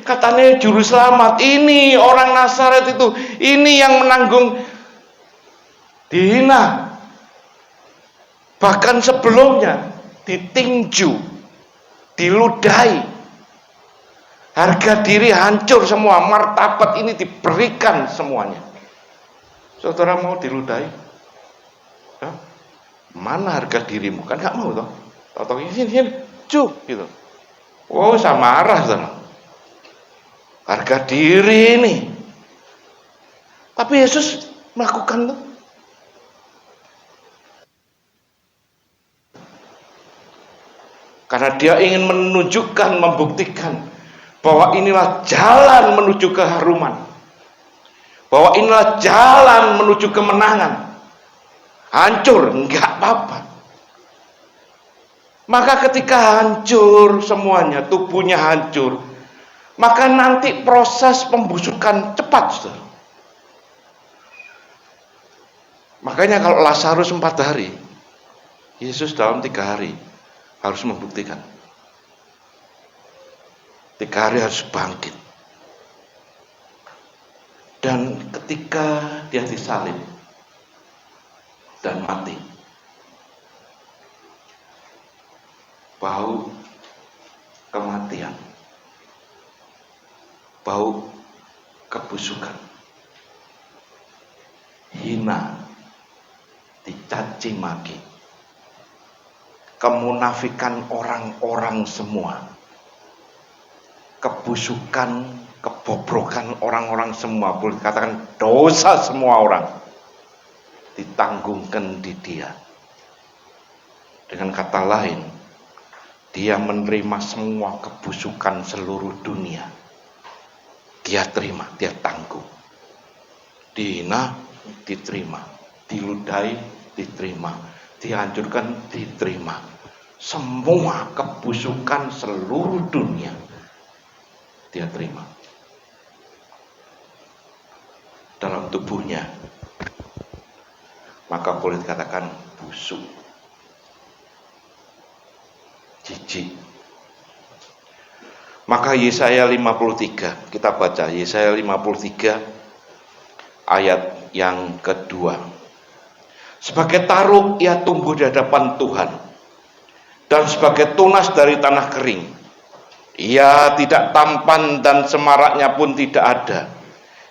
katanya juru selamat, ini orang Nazaret itu, ini yang menanggung dihina. Bahkan sebelumnya ditinju, diludahi, harga diri hancur semua, martabat ini diberikan semuanya. Saudara mau diludahi? Hah? Mana harga dirimu? Kan gak mau toh. Tahu sini, cuk gitu. Saya marah saudara. Harga diri ini. Tapi Yesus melakukan tuh. Karena dia ingin menunjukkan, membuktikan bahwa inilah jalan menuju keharuman. Bahwa inilah jalan menuju kemenangan. Hancur, enggak apa-apa. Maka ketika hancur semuanya, tubuhnya hancur, maka nanti proses pembusukan cepat, saudara. Makanya kalau Lazarus 4 hari, Yesus dalam 3 hari harus membuktikan. 3 hari harus bangkit. Dan ketika dia disalib dan mati, bau kematian bau kebusukan, hina, dicaci maki, kemunafikan orang-orang semua, kebusukan, kebobrokan orang-orang semua, boleh dikatakan dosa semua orang ditanggungkan di dia. Dengan kata lain, dia menerima semua kebusukan seluruh dunia. Dia terima, dia tanggung. Dihina, diterima. Diludahi, diterima. Dihancurkan, diterima. Semua kebusukan seluruh dunia dia terima dalam tubuhnya. Maka boleh dikatakan busuk, jijik. Maka Yesaya 53, kita baca Yesaya 53 ayat yang kedua. Sebagai taruk ia tumbuh di hadapan Tuhan, dan sebagai tunas dari tanah kering. Ia tidak tampan dan semaraknya pun tidak ada,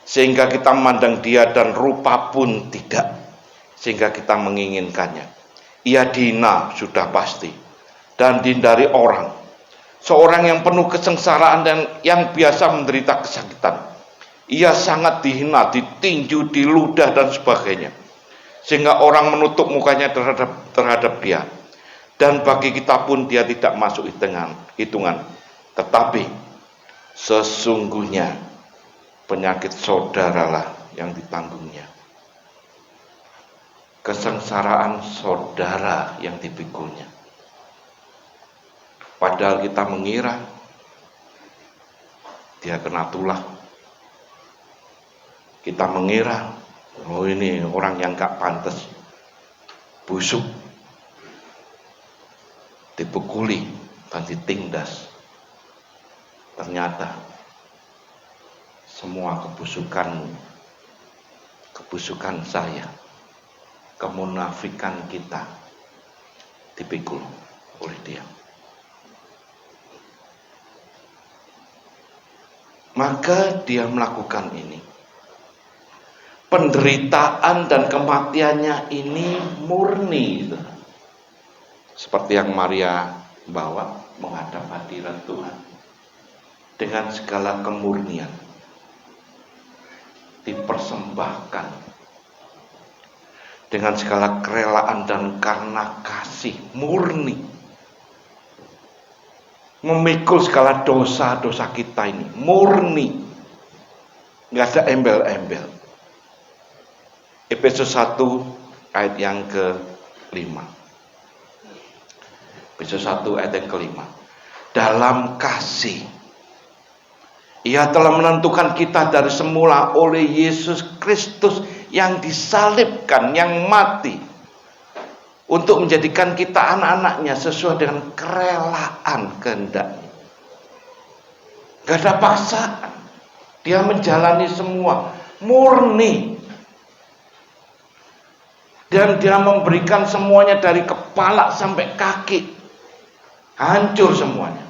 sehingga kita memandang dia, dan rupa pun tidak, sehingga kita menginginkannya. Ia dihina sudah pasti, dan dihindari orang, seorang yang penuh kesengsaraan dan yang biasa menderita kesakitan. Ia sangat dihina, ditinju, diludah dan sebagainya, sehingga orang menutup mukanya terhadap dia. Dan bagi kita pun dia tidak masuk hitungan. Tetapi sesungguhnya penyakit saudaralah yang ditanggungnya, kesengsaraan saudara yang dipikulnya. Padahal kita mengira dia kena tulah. Kita mengira, oh ini orang yang gak pantas, busuk, dipukuli dan ditindas. Ternyata semua kebusukan saya, kemunafikan kita dipikul oleh dia. Maka dia melakukan ini. Penderitaan dan kematiannya ini murni, seperti yang Maria bawa menghadap hadirat Tuhan. Dengan segala kemurnian dipersembahkan, dengan segala kerelaan dan karena kasih murni, memikul segala dosa-dosa kita ini murni, nggak ada embel-embel. Efesus 1 ayat yang ke-5. Efesus 1 ayat yang ke-5. Dalam kasih Ia telah menentukan kita dari semula oleh Yesus Kristus yang disalibkan, yang mati, untuk menjadikan kita anak-anaknya sesuai dengan kerelaan kehendaknya. Gak ada paksaan. Dia menjalani semua murni, dan dia memberikan semuanya dari kepala sampai kaki, hancur semuanya,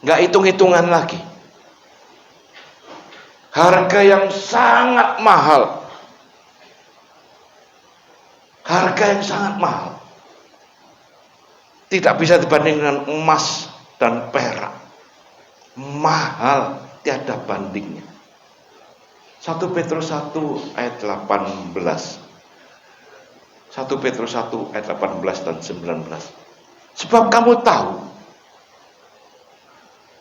gak hitung-hitungan lagi. Harga yang sangat mahal. Harga yang sangat mahal. Tidak bisa dibandingkan dengan emas dan perak. Mahal, tiada bandingnya. 1 Petrus 1 ayat 18. 1 Petrus 1 ayat 18 dan 19. Sebab kamu tahu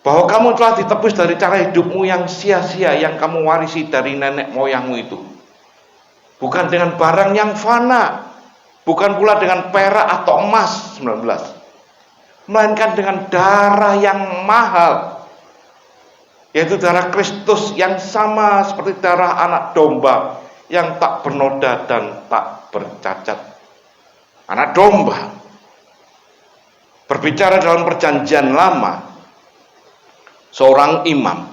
bahwa kamu telah ditebus dari cara hidupmu yang sia-sia yang kamu warisi dari nenek moyangmu itu. Bukan dengan barang yang fana, bukan pula dengan perak atau emas, 19. Melainkan dengan darah yang mahal, yaitu darah Kristus yang sama seperti darah anak domba yang tak bernoda dan tak bercacat. Anak domba. Berbicara dalam perjanjian lama, seorang imam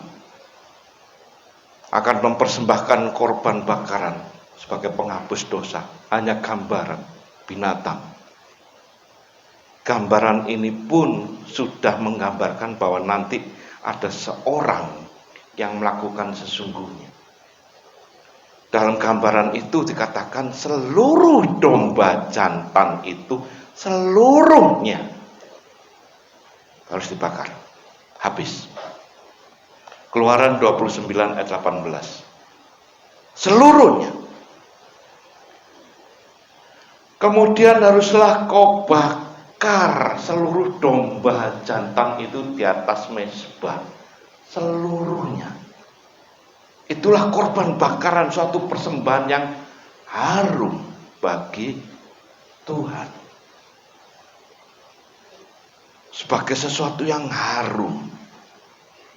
akan mempersembahkan korban bakaran sebagai penghapus dosa, hanya gambaran binatang. Gambaran ini pun sudah menggambarkan bahwa nanti ada seorang yang melakukan sesungguhnya. Dalam gambaran itu dikatakan seluruh domba jantan itu seluruhnya harus dibakar. Habis. Keluaran 29 ayat 18. Seluruhnya. Kemudian haruslah kau bakar seluruh domba jantan itu di atas mezbah. Seluruhnya. Itulah korban bakaran, suatu persembahan yang harum bagi Tuhan. Sebagai sesuatu yang harum.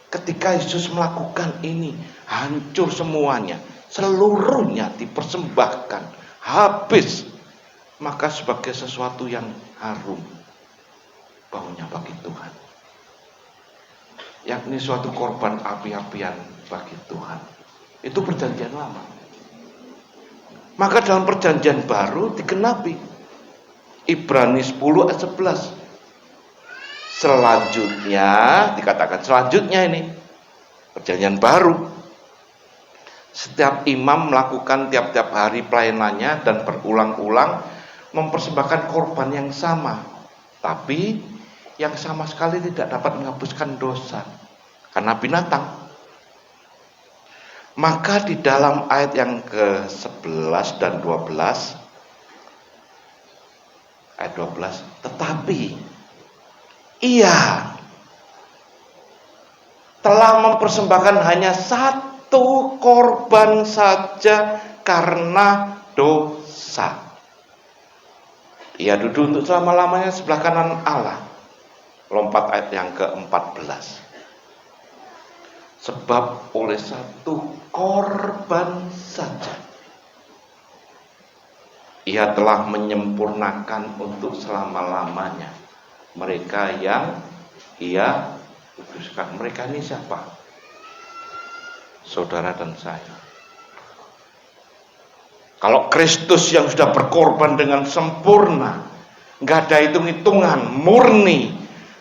Ketika Yesus melakukan ini, hancur semuanya. Seluruhnya dipersembahkan. Habis. Maka sebagai sesuatu yang harum baunya bagi Tuhan. Yakni suatu korban api-apian bagi Tuhan. Itu perjanjian lama. Maka dalam perjanjian baru digenapi. Ibrani 10 ayat 11. Selanjutnya, dikatakan selanjutnya ini. Perjanjian baru. Setiap imam melakukan tiap-tiap hari pelayanannya dan berulang-ulang mempersembahkan korban yang sama. Tapi yang sama sekali tidak dapat menghapuskan dosa. Karena binatang. Maka di dalam ayat yang ke-11 dan 12, ayat 12, tetapi ia telah mempersembahkan hanya satu korban saja karena dosa. Ia duduk untuk selama-lamanya sebelah kanan Allah. Lompat ayat yang ke-14. Sebab oleh satu korban saja ia telah menyempurnakan untuk selama-lamanya mereka yang ia kuduskan. Mereka ini siapa? Saudara dan saya. Kalau Kristus yang sudah berkorban dengan sempurna, nggak ada hitung-hitungan, murni,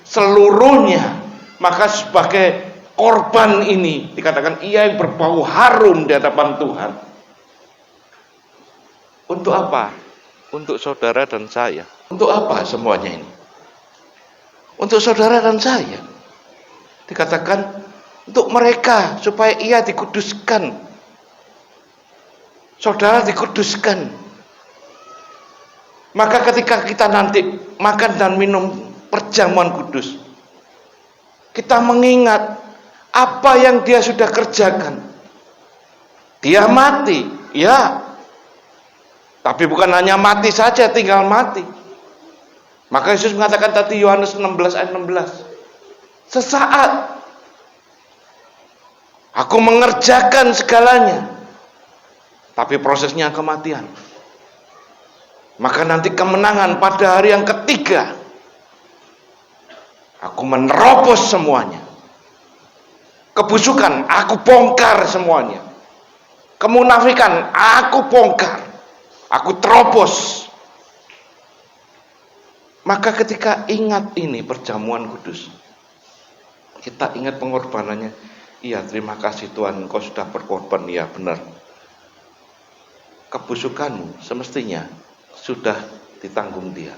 seluruhnya, maka sebagai korban ini dikatakan ia yang berbau harum di hadapan Tuhan. Untuk apa? Untuk saudara dan saya. Untuk apa semuanya ini? Untuk saudara dan saya. Dikatakan untuk mereka supaya ia dikuduskan. Saudara dikuduskan. Maka ketika kita nanti makan dan minum perjamuan kudus, kita mengingat apa yang dia sudah kerjakan. Dia mati, ya. Tapi bukan hanya mati saja, tinggal mati. Maka Yesus mengatakan tadi Yohanes 16 ayat 16. Sesaat aku mengerjakan segalanya. Tapi prosesnya kematian. Maka nanti kemenangan pada hari yang ketiga. Aku menerobos semuanya. Kebusukan, aku bongkar semuanya. Kemunafikan, aku bongkar. Aku terobos. Maka ketika ingat ini perjamuan kudus, kita ingat pengorbanannya. Iya, terima kasih Tuhan, Engkau sudah berkorban. Iya, benar. Kebusukanmu semestinya sudah ditanggung Dia.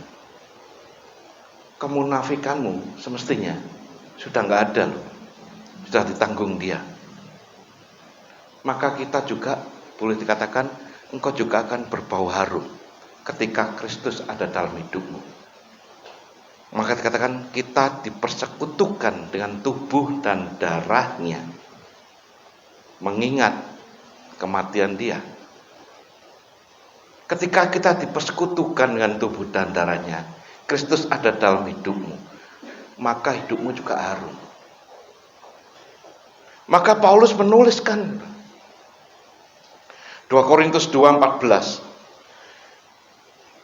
Kemunafikanmu semestinya sudah nggak ada loh. Sudah ditanggung Dia. Maka kita juga boleh dikatakan engkau juga akan berbau harum ketika Kristus ada dalam hidupmu. Maka dikatakan kita dipersekutukan dengan tubuh dan darahnya, mengingat kematian Dia. Ketika kita dipersekutukan dengan tubuh dan darahnya, Kristus ada dalam hidupmu, maka hidupmu juga harum. Maka Paulus menuliskan 2 Korintus 2:14.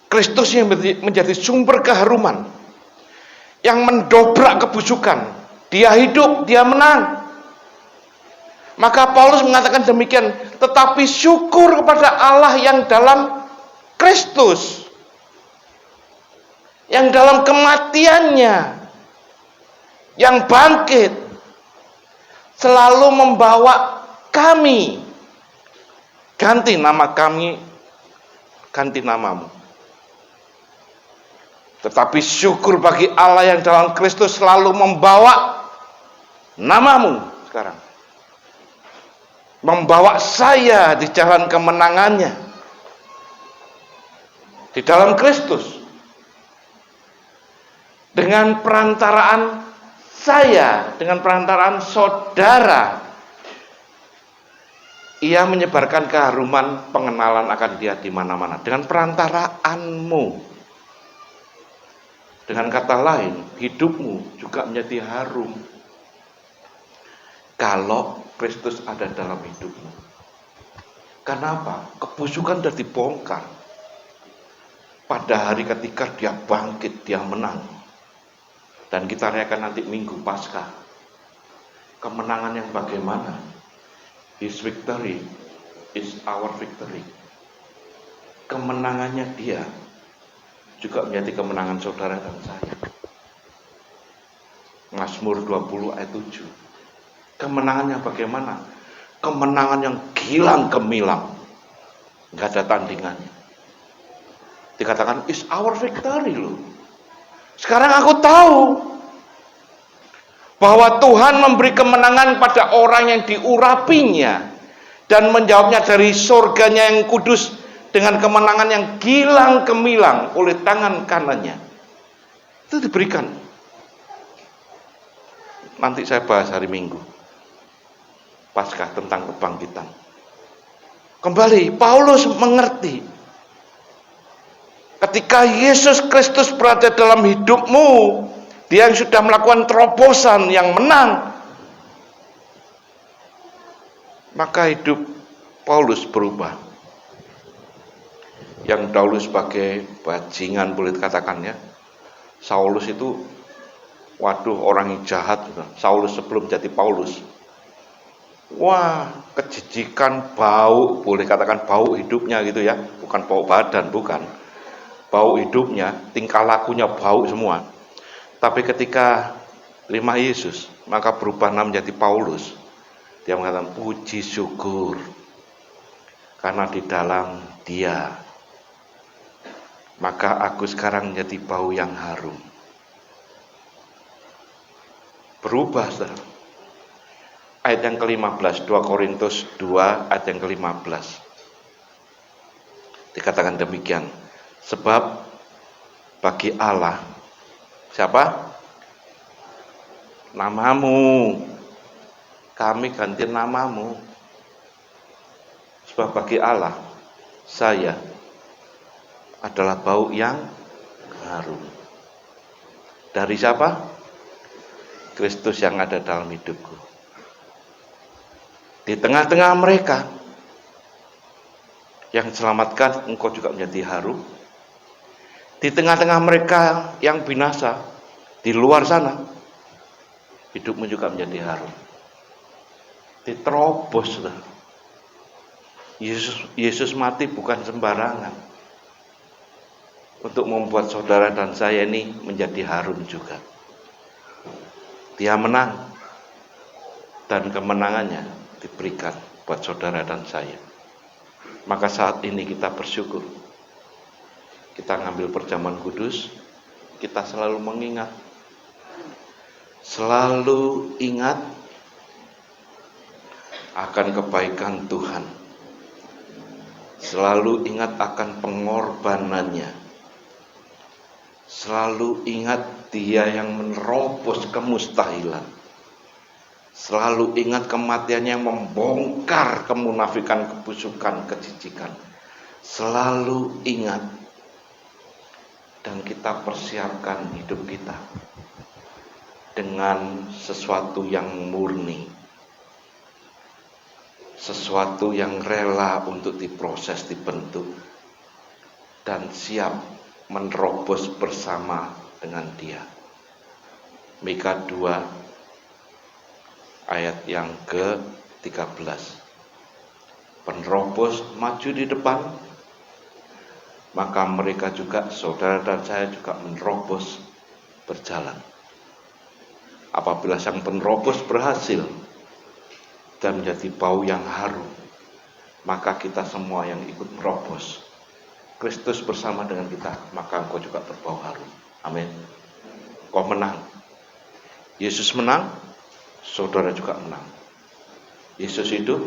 Kristus yang menjadi sumber keharuman, yang mendobrak kebusukan. Dia hidup, dia menang. Maka Paulus mengatakan demikian, tetapi syukur kepada Allah yang dalam Kristus, yang dalam kematiannya, yang bangkit, selalu membawa kami. Ganti nama kami, ganti namamu. Tetapi syukur bagi Allah yang dalam Kristus selalu membawa namamu sekarang. Membawa saya di jalan kemenangannya. Di dalam Kristus. Dengan perantaraan saya, dengan perantaraan saudara, ia menyebarkan keharuman pengenalan akan dia di mana-mana. Dengan perantaraanmu. Dengan kata lain, hidupmu juga menjadi harum. Kalau Kristus ada dalam hidupmu. Kenapa? Kebusukan sudah dibongkar. Pada hari ketika dia bangkit, dia menang. Dan kita rayakan nanti Minggu Paskah. Kemenangan yang bagaimana? His victory is our victory. Kemenangannya dia juga menjadi kemenangan saudara dan saya. Mazmur 20 ayat 7. Kemenangannya bagaimana? Kemenangan yang gilang gemilang. Nggak ada tandingannya. Dikatakan is our victory loh. Sekarang aku tahu bahwa Tuhan memberi kemenangan pada orang yang diurapinya dan menjawabnya dari surganya yang kudus dengan kemenangan yang gilang gemilang oleh tangan kanannya. Itu diberikan. Nanti saya bahas hari Minggu Paskah tentang kebangkitan. Kembali, Paulus mengerti ketika Yesus Kristus berada dalam hidupmu, dia yang sudah melakukan terobosan yang menang, maka hidup Paulus berubah. Yang dahulu sebagai bajingan boleh dikatakan ya. Saulus itu, waduh orang yang jahat. Saulus sebelum jadi Paulus. Wah, kejijikan, bau, boleh katakan bau hidupnya gitu ya. Bukan bau badan, bukan. Bau hidupnya, tingkah lakunya bau semua. Tapi ketika terima Yesus, maka berubah nama menjadi Paulus. Dia mengatakan puji syukur. Karena di dalam dia, maka aku sekarang menjadi bau yang harum. Berubah, saudara. Ayat yang ke-15, 2 Korintus 2 ayat yang ke-15. Dikatakan demikian. Sebab bagi Allah, siapa? Namamu. Kami ganti namamu. Sebab bagi Allah, saya adalah bau yang harum. Dari siapa? Kristus yang ada dalam hidupku. Di tengah-tengah mereka yang selamatkan, engkau juga menjadi harum. Di tengah-tengah mereka yang binasa, di luar sana, hidupmu juga menjadi harum. Diterobos. Yesus mati bukan sembarangan. Untuk membuat saudara dan saya ini menjadi harum juga. Dia menang. Dan kemenangannya diberikan buat saudara dan saya. Maka saat ini kita bersyukur. Kita ngambil perjamuan kudus. Kita selalu mengingat. Selalu ingat akan kebaikan Tuhan. Selalu ingat akan pengorbanannya. Selalu ingat dia yang menerobos kemustahilan. Selalu ingat kematian yang membongkar kemunafikan, kebusukan, kejijikan. Selalu ingat. Dan kita persiapkan hidup kita dengan sesuatu yang murni. Sesuatu yang rela untuk diproses, dibentuk. Dan siap menerobos bersama dengan dia. Mika 2 ayat yang ke-13. Penerobos maju di depan, maka mereka juga, saudara dan saya juga menerobos berjalan. Apabila sang penerobos berhasil, dan menjadi bau yang harum, maka kita semua yang ikut merobos Kristus bersama dengan kita, maka engkau juga berbau harum. Amin. Kau menang. Yesus menang, saudara juga menang. Yesus hidup,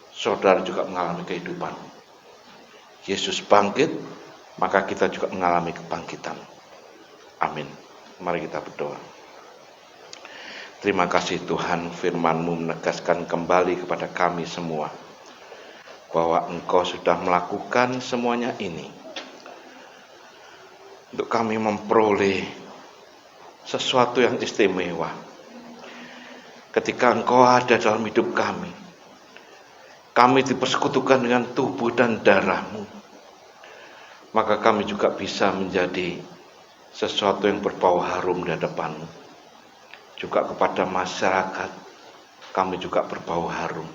saudara juga mengalami kehidupan. Yesus bangkit, maka kita juga mengalami kebangkitan. Amin. Mari kita berdoa. Terima kasih Tuhan, firman-Mu menegaskan kembali kepada kami semua bahwa Engkau sudah melakukan semuanya ini untuk kami memperoleh sesuatu yang istimewa. Ketika Engkau ada dalam hidup kami dipersekutukan dengan tubuh dan darah-Mu, maka kami juga bisa menjadi sesuatu yang berbau harum di hadapan-Mu. Juga kepada masyarakat, kami juga berbau harum.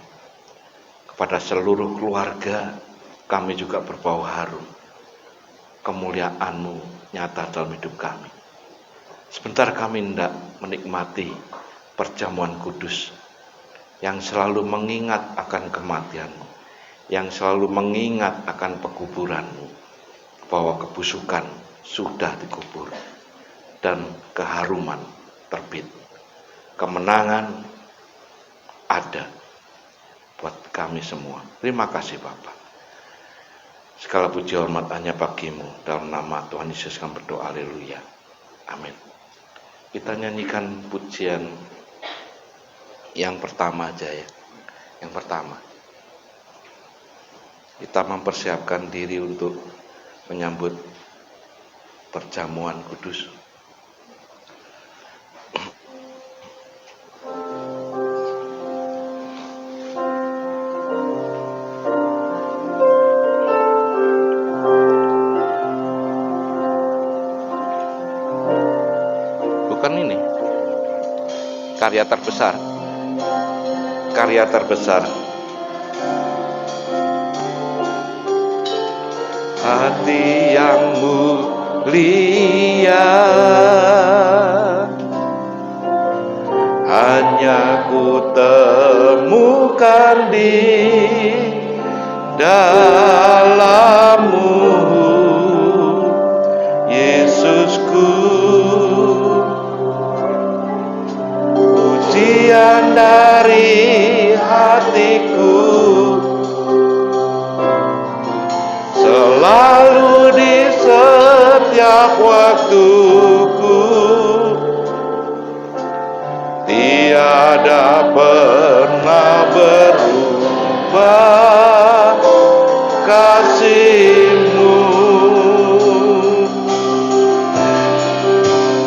Kepada seluruh keluarga, kami juga berbau harum. Kemuliaan-Mu nyata dalam hidup kami. Sebentar kami hendak menikmati perjamuan kudus yang selalu mengingat akan kematian-Mu, yang selalu mengingat akan pekuburan-Mu, bahwa kebusukan sudah dikubur dan keharuman terbit. Kemenangan ada buat kami semua. Terima kasih Bapa. Segala puji hormat hanya bagi-Mu. Dalam nama Tuhan Yesus kami berdoa. Haleluya. Amin. Kita nyanyikan pujian yang pertama aja ya. Yang pertama. Kita mempersiapkan diri untuk menyambut perjamuan kudus. Karya terbesar. Hati yang mulia hanya ku temukan di dalam-Mu, Yesusku. Pujian dari hatiku selalu di setiap waktuku, tiada pernah berubah kasih-Mu.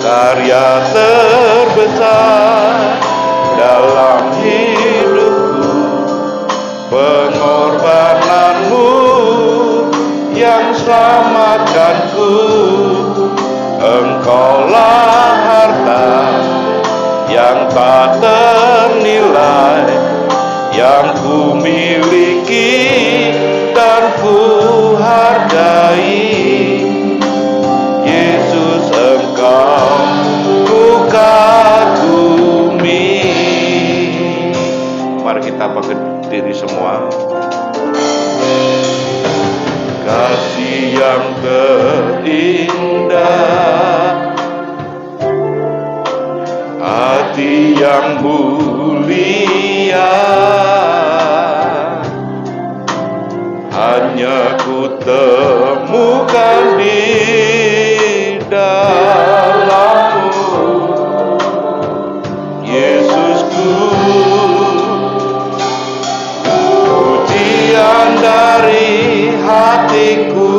Karya terbesar dalam hidupku, pengorbanan-Mu yang selamatkanku. Engkaulah harta yang tak ternilai, yang ku miliki dan ku hargai. Yesus, Engkau ku kagumi. Mari kita berdiri semua. Kasih yang terindah, hati yang mulia, hanya ku temukan di dalam-Mu, Yesusku. Pujian dari hatiku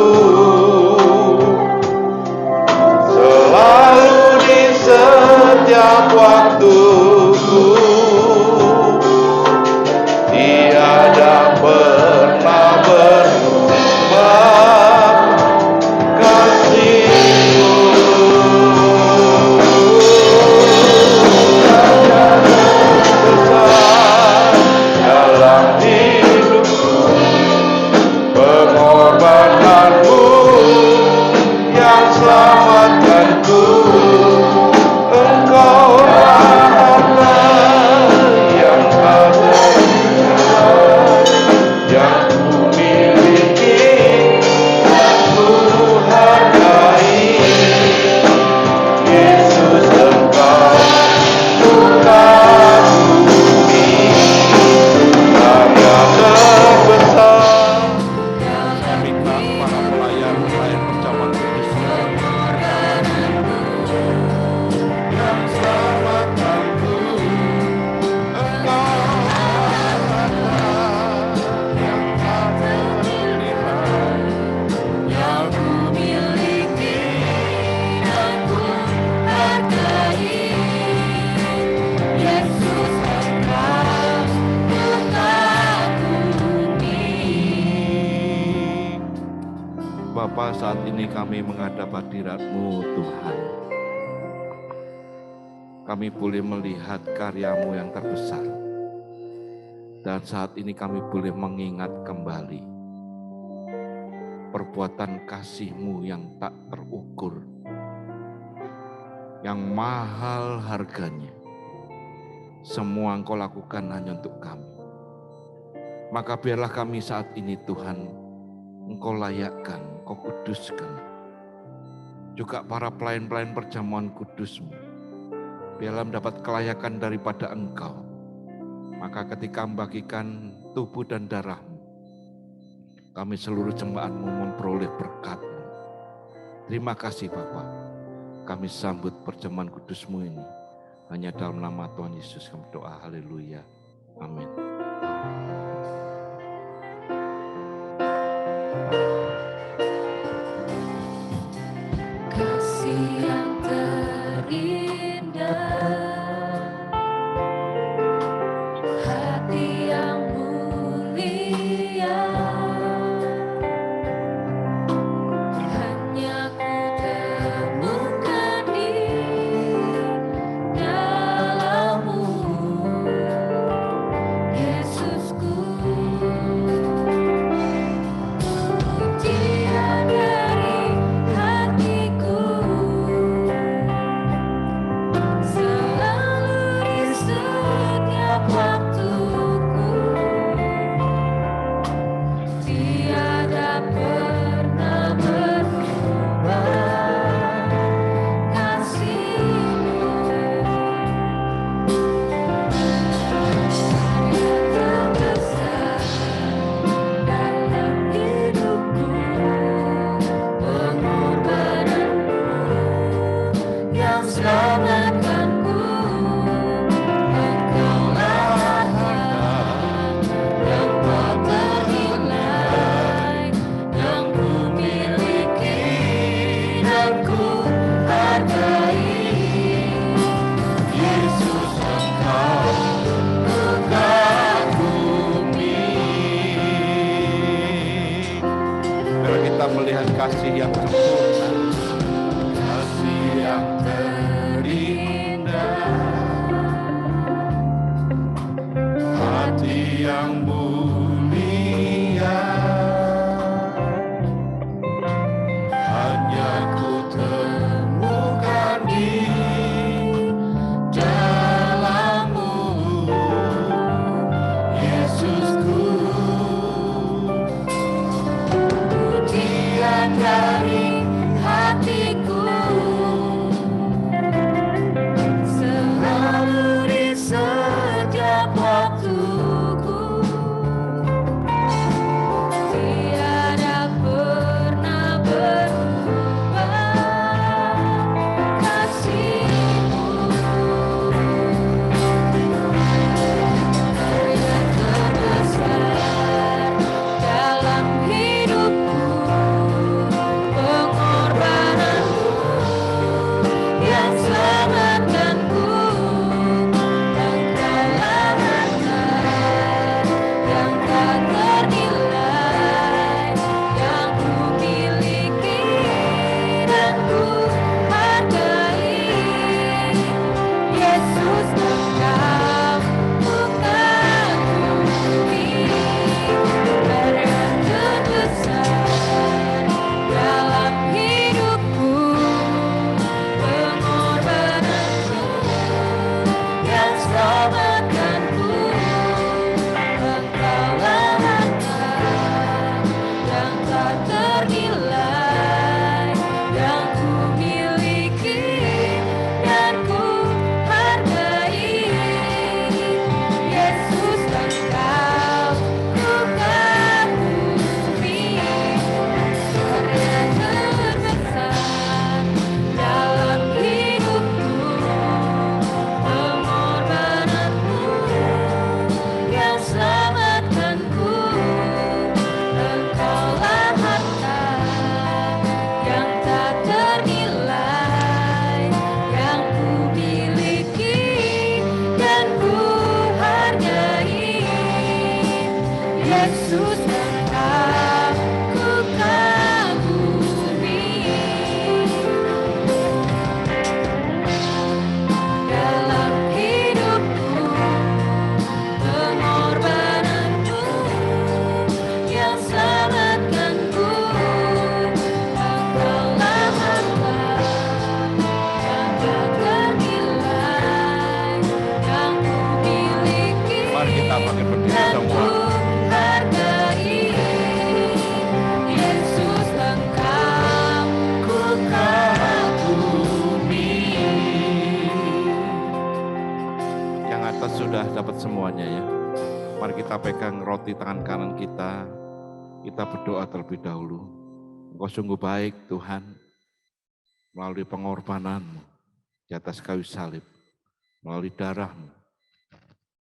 selalu di setiap waktuku, tiada pernah berubah kasih-Mu. Bapa, saat ini kami menghadap hadirat-Mu Tuhan. Kami boleh melihat karya-Mu yang terbesar. Dan saat ini kami boleh mengingat kembali perbuatan kasih-Mu yang tak terukur, yang mahal harganya. Semua Engkau lakukan hanya untuk kami. Maka biarlah kami saat ini Tuhan, Engkau layakkan, Engkau kuduskan. Juga para pelayan-pelayan perjamuan kudus-Mu, biarlah mendapat kelayakan daripada Engkau. Maka ketika membagikan tubuh dan darah-Mu, kami seluruh jemaat-Mu memperoleh berkat-Mu. Terima kasih Bapa. Kami sambut perjamuan kudus-Mu ini. Hanya dalam nama Tuhan Yesus kami doa. Haleluya. Amin.
Kasih yang terindah, hati yang mulia, hanya ku temukan di dalam-Mu, Yesusku. Pujian dari hatiku, selalu di setiap waktuku, tiada pernah berubah kasih-Mu. Terbesar dalam hidupku, pengorbanan-Mu yang selamatkanku. Engkaulah yang tak ternilai, yang ku miliki dan ku hargai. Yesus, Engkau mengagumi.
Biar kita melihat kasih yang sempurna,
Kasih yang terindah, hati yang mulia, hanya ku temukan di dalam-Mu, Yesusku. Pujian dari hatiku,
pegang roti tangan kanan kita berdoa terlebih dahulu. Engkau sungguh baik Tuhan, melalui pengorbanan-Mu di atas kayu salib, melalui darah-Mu,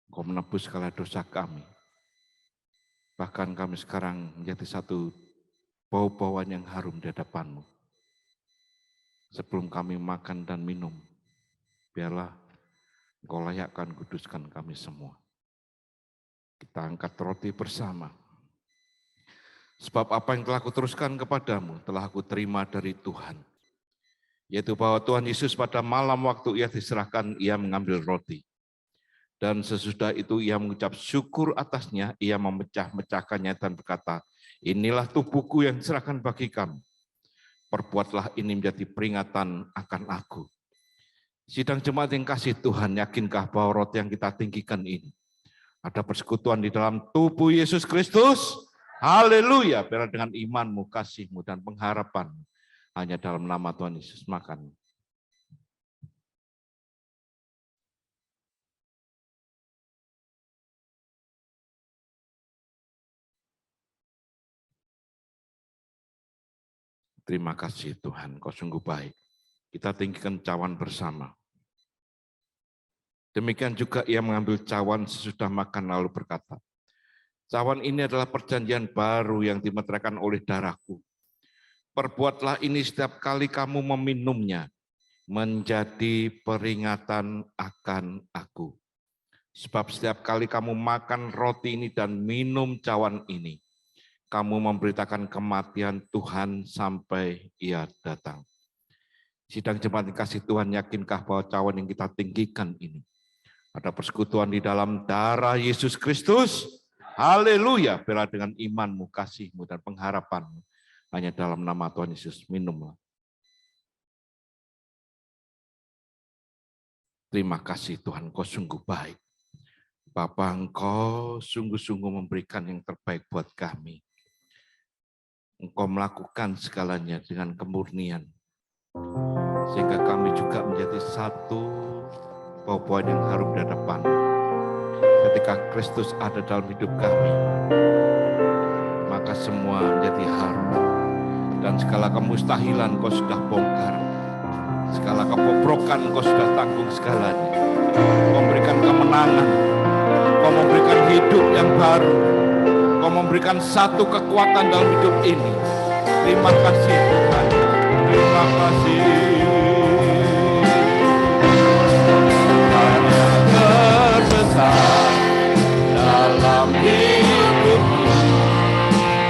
Engkau menebus segala dosa kami. Bahkan kami sekarang menjadi satu bau-bauan yang harum di hadapan-Mu. Sebelum kami makan dan minum, biarlah Engkau layakkan, kuduskan kami semua. Kita angkat roti bersama. Sebab apa yang telah kuteruskan kepadamu telah aku terima dari Tuhan. Yaitu bahwa Tuhan Yesus pada malam waktu ia diserahkan, ia mengambil roti. Dan sesudah itu ia mengucap syukur atasnya, ia memecah-mecahkannya dan berkata, inilah tubuhku yang diserahkan bagi kamu. Perbuatlah ini menjadi peringatan akan aku. Sidang jemaat yang kasih Tuhan, yakinkah bahwa roti yang kita tinggikan ini ada persekutuan di dalam tubuh Yesus Kristus? Haleluya, biar dengan imanmu, kasihmu, dan pengharapanmu, hanya dalam nama Tuhan Yesus makan. Terima kasih Tuhan, Kau sungguh baik. Kita tinggikan cawan bersama. Demikian juga ia mengambil cawan sesudah makan lalu berkata, cawan ini adalah perjanjian baru yang dimeteraikan oleh darahku. Perbuatlah ini setiap kali kamu meminumnya, menjadi peringatan akan aku. Sebab setiap kali kamu makan roti ini dan minum cawan ini, kamu memberitakan kematian Tuhan sampai ia datang. Sidang jemaat yang kasih Tuhan, yakinkah bahwa cawan yang kita tinggikan ini ada persekutuan di dalam darah Yesus Kristus? Haleluya, bela dengan imanmu, kasihmu, dan pengharapanmu. Hanya dalam nama Tuhan Yesus, minumlah. Terima kasih Tuhan, Kau sungguh baik. Bapa, Engkau sungguh-sungguh memberikan yang terbaik buat kami. Engkau melakukan segalanya dengan kemurnian. Sehingga kami juga menjadi satu bau-bauan yang harum di hadapan. Ketika Kristus ada dalam hidup kami, maka semua menjadi harum. Dan segala kemustahilan Kau sudah bongkar. Segala kebobrokan Kau sudah tanggung segalanya. Kau memberikan kemenangan. Kau memberikan hidup yang baru. Kau memberikan satu kekuatan dalam hidup ini. Terima kasih Tuhan. Terima kasih. Karya terbesar dalam hidupku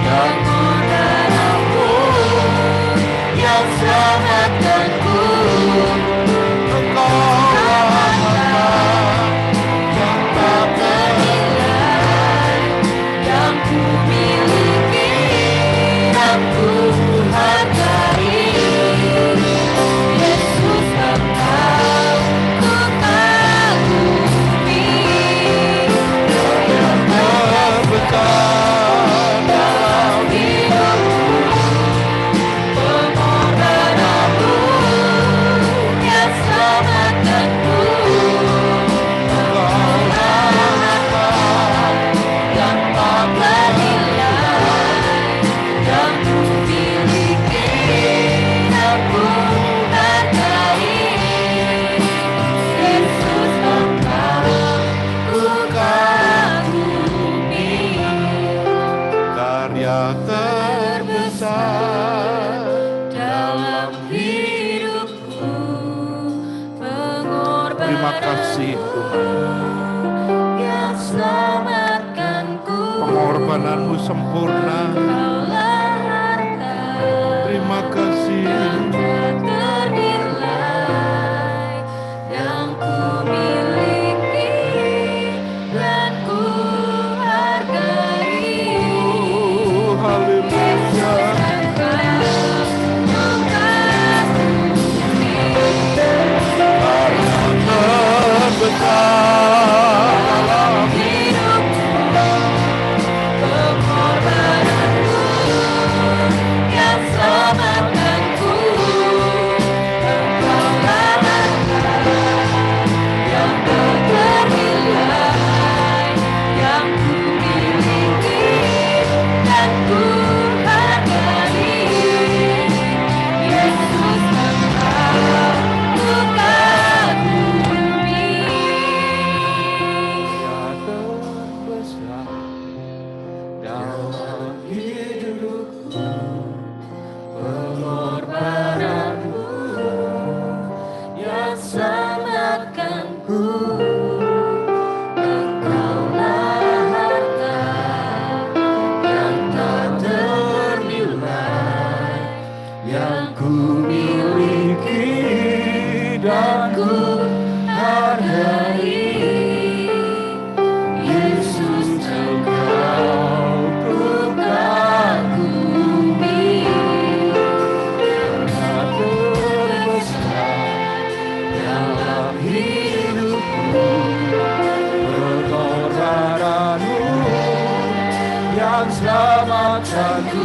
yang mengenalku, yang selamatkanku, Engkaulah yang tak ternilai, yang ku miliki, yang ku hargai. Yesus Engkau ku kagumi, yang terbesar dalam hidupku, pengorbananmu yang selamatkanku, Engkaulah yang tak ternilai, yang ku miliki, yang ku hargai. Yesus Engkau ku kagumi. Karya terbesar dalam hidupku, pengorbanan. Terima kasih Tuhan. Yang selamatkanku. Pengorbananmu sempurna. Kaulah harta. Terima kasih. Yang tak ternilai, yang ku miliki dan ku hargai. Haleluya. Terbesar dalam hidupku, pengorbananmu
mataku,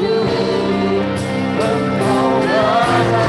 Engkau berada.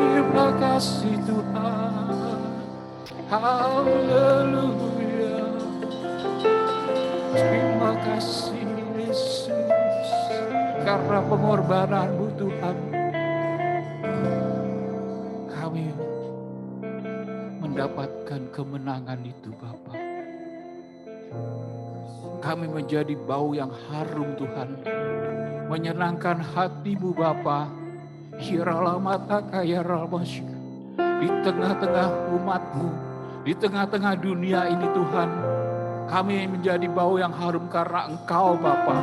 Terima kasih Tuhan, haleluya. Terima kasih Yesus, karena pengorbanan-Mu Tuhan, kami mendapatkan kemenangan itu Bapa. Kami menjadi bau yang harum Tuhan, menyenangkan hati-Mu Bapa. Di tengah-tengah umat-Mu, di tengah-tengah dunia ini Tuhan, kami menjadi bau yang harum karena Engkau Bapa.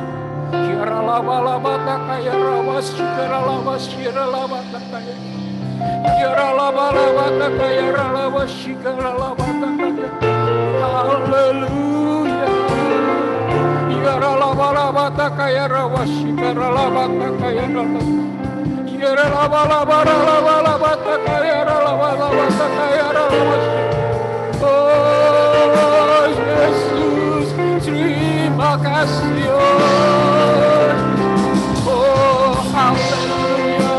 Oh Yesus, terima kasih. Oh haleluya,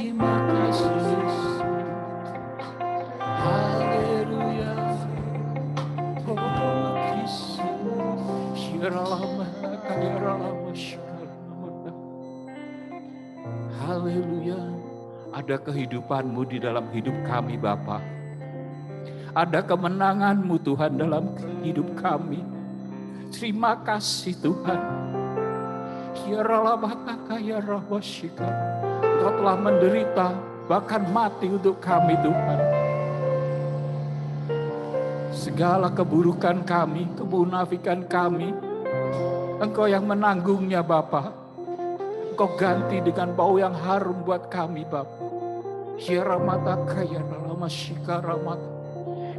terima kasih Yesus. Haleluya. Oh Yesus. Syiralama kayaralama syiralama. Haleluya. Ada kehidupan-Mu di dalam hidup kami Bapa. Ada kemenangan-Mu Tuhan dalam hidup kami. Terima kasih Tuhan. Engkau telah menderita, bahkan mati untuk kami Tuhan. Segala keburukan kami, kemunafikan kami, Engkau yang menanggungnya Bapa. Engkau ganti dengan bau yang harum buat kami Bapa.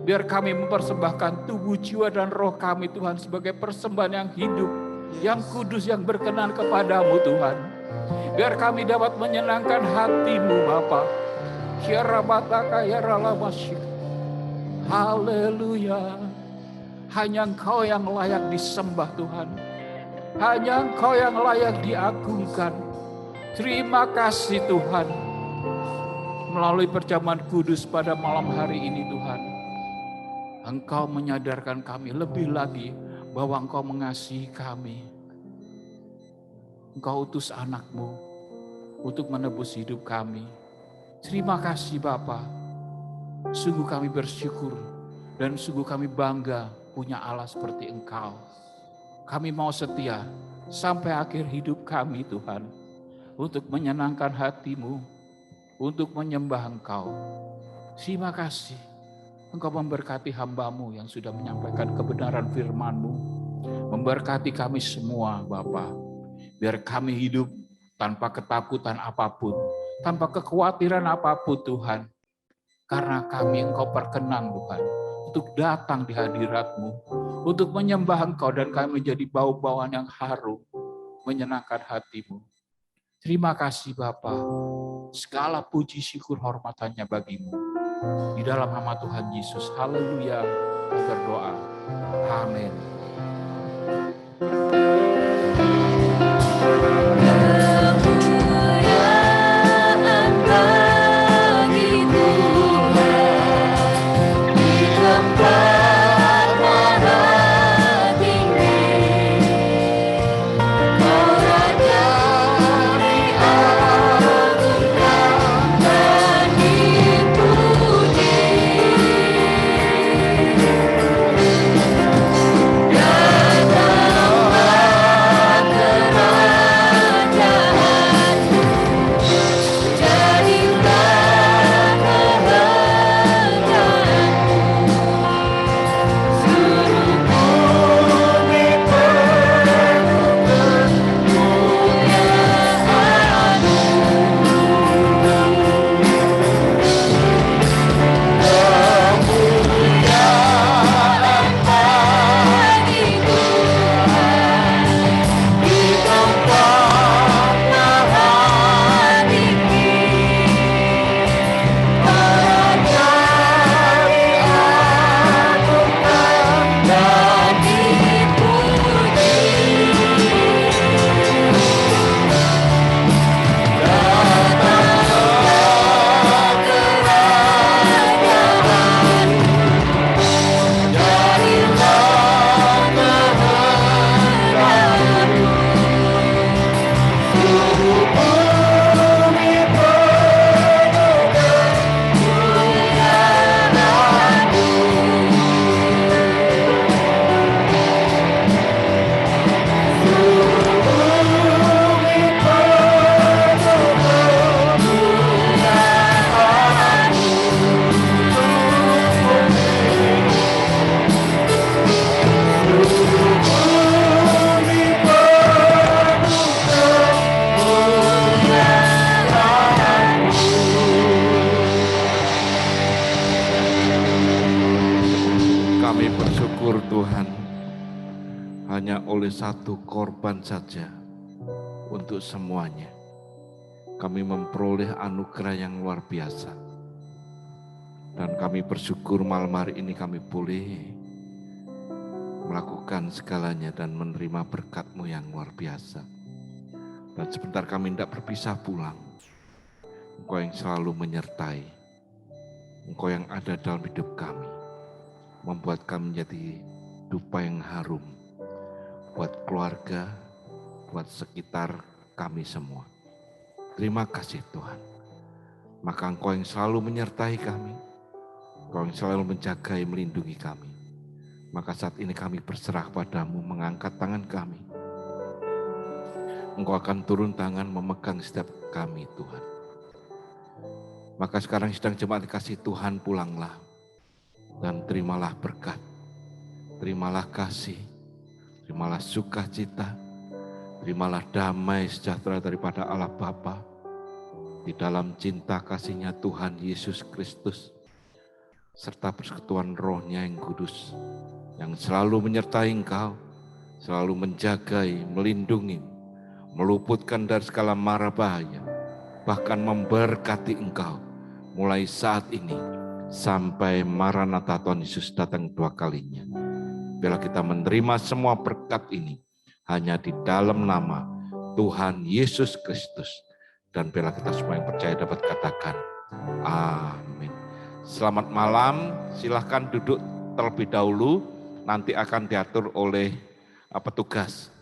Biar kami mempersembahkan tubuh, jiwa, dan roh kami Tuhan sebagai persembahan yang hidup, yang kudus, yang berkenan kepadamu Tuhan. Biar kami dapat menyenangkan hati-Mu Bapa. Haleluya. Hanya Engkau yang layak disembah Tuhan. Hanya Engkau yang layak diagungkan. Terima kasih Tuhan. Melalui perjamuan kudus pada malam hari ini Tuhan, Engkau menyadarkan kami lebih lagi bahwa Engkau mengasihi kami. Engkau utus anak-Mu untuk menebus hidup kami. Terima kasih Bapa. Sungguh kami bersyukur dan sungguh kami bangga punya Allah seperti Engkau. Kami mau setia sampai akhir hidup kami Tuhan, untuk menyenangkan hati-Mu, untuk menyembah Engkau. Terima kasih. Engkau memberkati hamba-Mu yang sudah menyampaikan kebenaran firman-Mu. Memberkati kami semua Bapa. Biar kami hidup tanpa ketakutan apapun, tanpa kekhawatiran apapun Tuhan. Karena kami Engkau perkenan Tuhan, untuk datang di hadirat-Mu, untuk menyembah Engkau, dan kami menjadi bau-bauan yang harum, menyenangkan hati-Mu. Terima kasih Bapa. Segala puji syukur hormatannya bagi-Mu. Di dalam nama Tuhan Yesus. Haleluya. Kami berdoa. Amin.
Satu korban saja untuk semuanya. Kami memperoleh anugerah yang luar biasa. Dan kami bersyukur malam hari ini kami boleh melakukan segalanya dan menerima berkat-Mu yang luar biasa. Dan sebentar kami tidak berpisah pulang. Engkau yang selalu menyertai, Engkau yang ada dalam hidup kami, membuat kami menjadi dupa yang harum buat keluarga, buat sekitar kami semua. Terima kasih Tuhan. Maka Engkau yang selalu menyertai kami, Engkau yang selalu menjaga, melindungi kami. Maka saat ini kami berserah padamu, mengangkat tangan kami. Engkau akan turun tangan memegang setiap kami Tuhan. Maka sekarang sedang jemaat dikasih Tuhan, pulanglah dan terimalah berkat, terimalah kasih, terimalah sukacita, terimalah damai sejahtera daripada Allah Bapa di dalam cinta kasih-Nya Tuhan Yesus Kristus, serta persekutuan Roh-Nya yang kudus, yang selalu menyertai engkau, selalu menjagai, melindungi, meluputkan dari segala mara bahaya, bahkan memberkati engkau mulai saat ini sampai Maranatha Tuhan Yesus datang dua kalinya. Biarlah kita menerima semua berkat ini hanya di dalam nama Tuhan Yesus Kristus. Dan biarlah kita semua yang percaya dapat katakan amin. Selamat malam, silahkan duduk terlebih dahulu, nanti akan diatur oleh petugas.